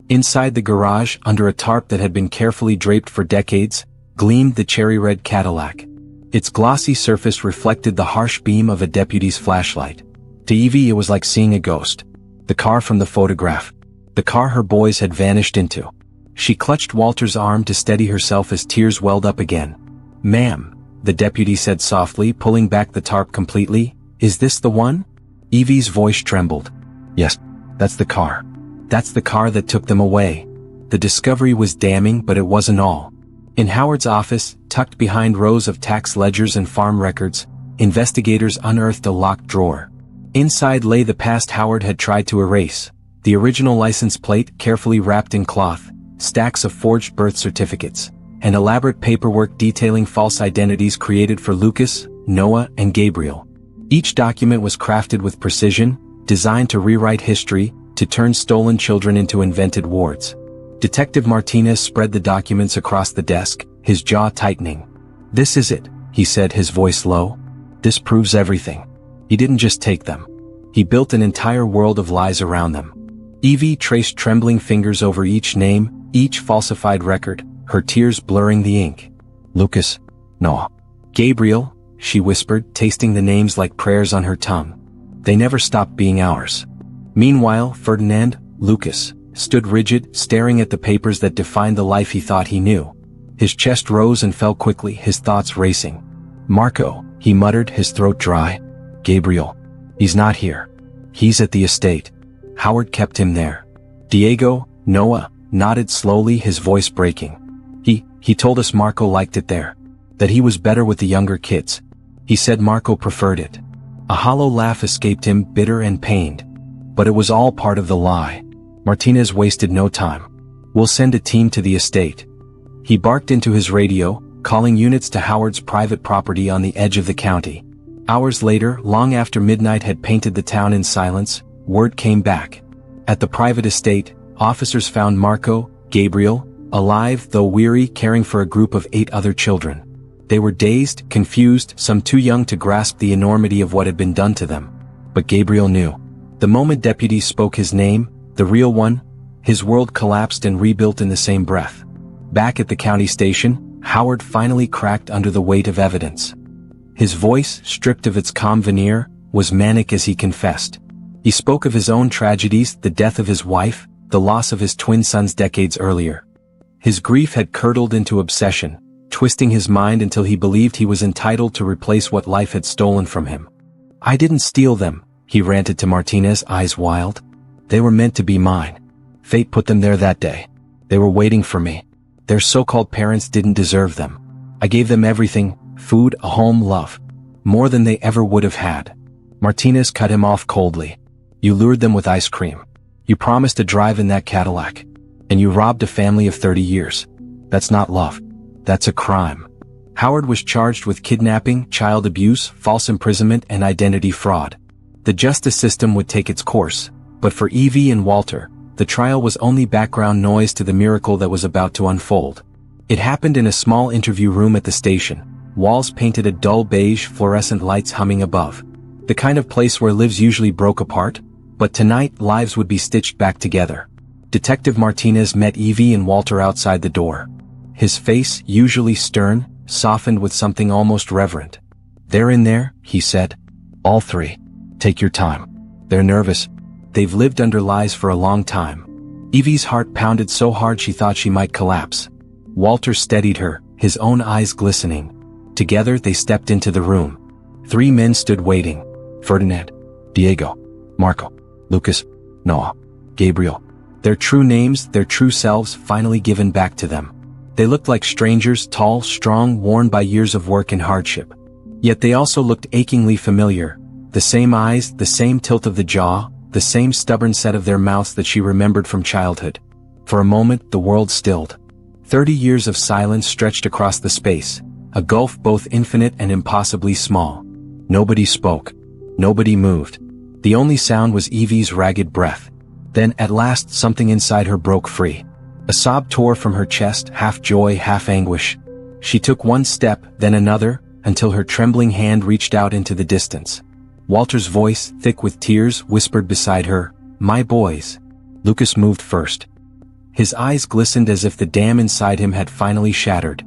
Inside the garage, under a tarp that had been carefully draped for decades, gleamed the cherry-red Cadillac. Its glossy surface reflected the harsh beam of a deputy's flashlight. To Evie it was like seeing a ghost. The car from the photograph. The car her boys had vanished into. She clutched Walter's arm to steady herself as tears welled up again. "Ma'am," the deputy said softly, pulling back the tarp completely, "is this the one?" Evie's voice trembled. "Yes, that's the car. That's the car that took them away." The discovery was damning, but it wasn't all. In Howard's office, tucked behind rows of tax ledgers and farm records, investigators unearthed a locked drawer. Inside lay the past Howard had tried to erase. The original license plate, carefully wrapped in cloth, stacks of forged birth certificates, and elaborate paperwork detailing false identities created for Lucas, Noah, and Gabriel. Each document was crafted with precision, designed to rewrite history, to turn stolen children into invented wards. Detective Martinez spread the documents across the desk, his jaw tightening. "This is it," he said, his voice low. "This proves everything. He didn't just take them. He built an entire world of lies around them." Evie traced trembling fingers over each name, each falsified record, her tears blurring the ink. "Lucas. Noah. Gabriel," she whispered, tasting the names like prayers on her tongue. "They never stopped being ours." Meanwhile, Ferdinand, Lucas, stood rigid, staring at the papers that defined the life he thought he knew. His chest rose and fell quickly, his thoughts racing. "Marco," he muttered, his throat dry. "Gabriel. He's not here. He's at the estate. Howard kept him there." Diego, Noah, nodded slowly, his voice breaking. He told us Marco liked it there. That he was better with the younger kids. He said Marco preferred it. A hollow laugh escaped him, bitter and pained. But it was all part of the lie. Martinez wasted no time. "We'll send a team to the estate." He barked into his radio, calling units to Howard's private property on the edge of the county. Hours later, long after midnight had painted the town in silence, word came back. At the private estate, officers found Marco, Gabriel, alive though weary, caring for a group of 8 other children. They were dazed, confused, some too young to grasp the enormity of what had been done to them. But Gabriel knew. The moment deputies spoke his name, the real one, his world collapsed and rebuilt in the same breath. Back at the county station, Howard finally cracked under the weight of evidence. His voice, stripped of its calm veneer, was manic as he confessed. He spoke of his own tragedies, the death of his wife, the loss of his twin sons decades earlier. His grief had curdled into obsession, twisting his mind until he believed he was entitled to replace what life had stolen from him. "I didn't steal them," he ranted to Martinez, eyes wild. "They were meant to be mine. Fate put them there that day. They were waiting for me. Their so-called parents didn't deserve them. I gave them everything, food, a home, love. More than they ever would have had." Martinez cut him off coldly. "You lured them with ice cream. You promised a drive in that Cadillac. And you robbed a family of 30 years. That's not love. That's a crime." Howard was charged with kidnapping, child abuse, false imprisonment, and identity fraud. The justice system would take its course, but for Evie and Walter, the trial was only background noise to the miracle that was about to unfold. It happened in a small interview room at the station, walls painted a dull beige, fluorescent lights humming above. The kind of place where lives usually broke apart, but tonight lives would be stitched back together. Detective Martinez met Evie and Walter outside the door. His face, usually stern, softened with something almost reverent. "They're in there," he said. "All 3. Take your time. They're nervous. They've lived under lies for a long time." Evie's heart pounded so hard she thought she might collapse. Walter steadied her, his own eyes glistening. Together they stepped into the room. 3 men stood waiting. Ferdinand, Diego, Marco, Lucas, Noah, Gabriel. Their true names, their true selves, finally given back to them. They looked like strangers, tall, strong, worn by years of work and hardship. Yet they also looked achingly familiar. The same eyes, the same tilt of the jaw, the same stubborn set of their mouths that she remembered from childhood. For a moment, the world stilled. 30 years of silence stretched across the space, a gulf both infinite and impossibly small. Nobody spoke. Nobody moved. The only sound was Evie's ragged breath. Then, at last, something inside her broke free. A sob tore from her chest, half joy, half anguish. She took one step, then another, until her trembling hand reached out into the distance. Walter's voice, thick with tears, whispered beside her, "My boys." Lucas moved first. His eyes glistened as if the dam inside him had finally shattered.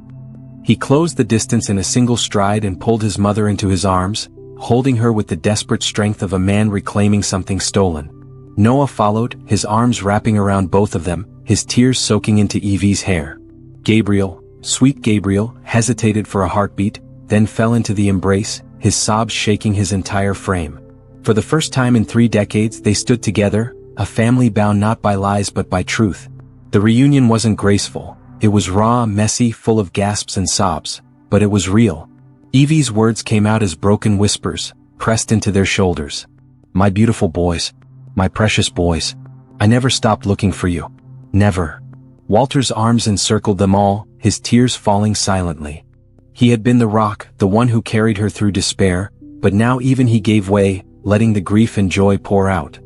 He closed the distance in a single stride and pulled his mother into his arms, holding her with the desperate strength of a man reclaiming something stolen. Noah followed, his arms wrapping around both of them, his tears soaking into Evie's hair. Gabriel, sweet Gabriel, hesitated for a heartbeat, then fell into the embrace, his sobs shaking his entire frame. For the first time in 3 decades they stood together, a family bound not by lies but by truth. The reunion wasn't graceful, it was raw, messy, full of gasps and sobs, but it was real. Evie's words came out as broken whispers, pressed into their shoulders. "My beautiful boys. My precious boys. I never stopped looking for you. Never." Walter's arms encircled them all, his tears falling silently. He had been the rock, the one who carried her through despair, but now even he gave way, letting the grief and joy pour out.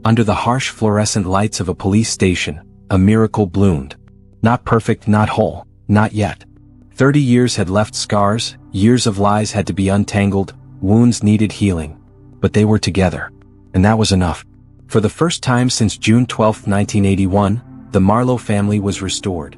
Under the harsh fluorescent lights of a police station, a miracle bloomed. Not perfect, not whole, not yet. 30 years had left scars, years of lies had to be untangled, wounds needed healing. But they were together. And that was enough. For the first time since June 12, 1981, the Marlowe family was restored.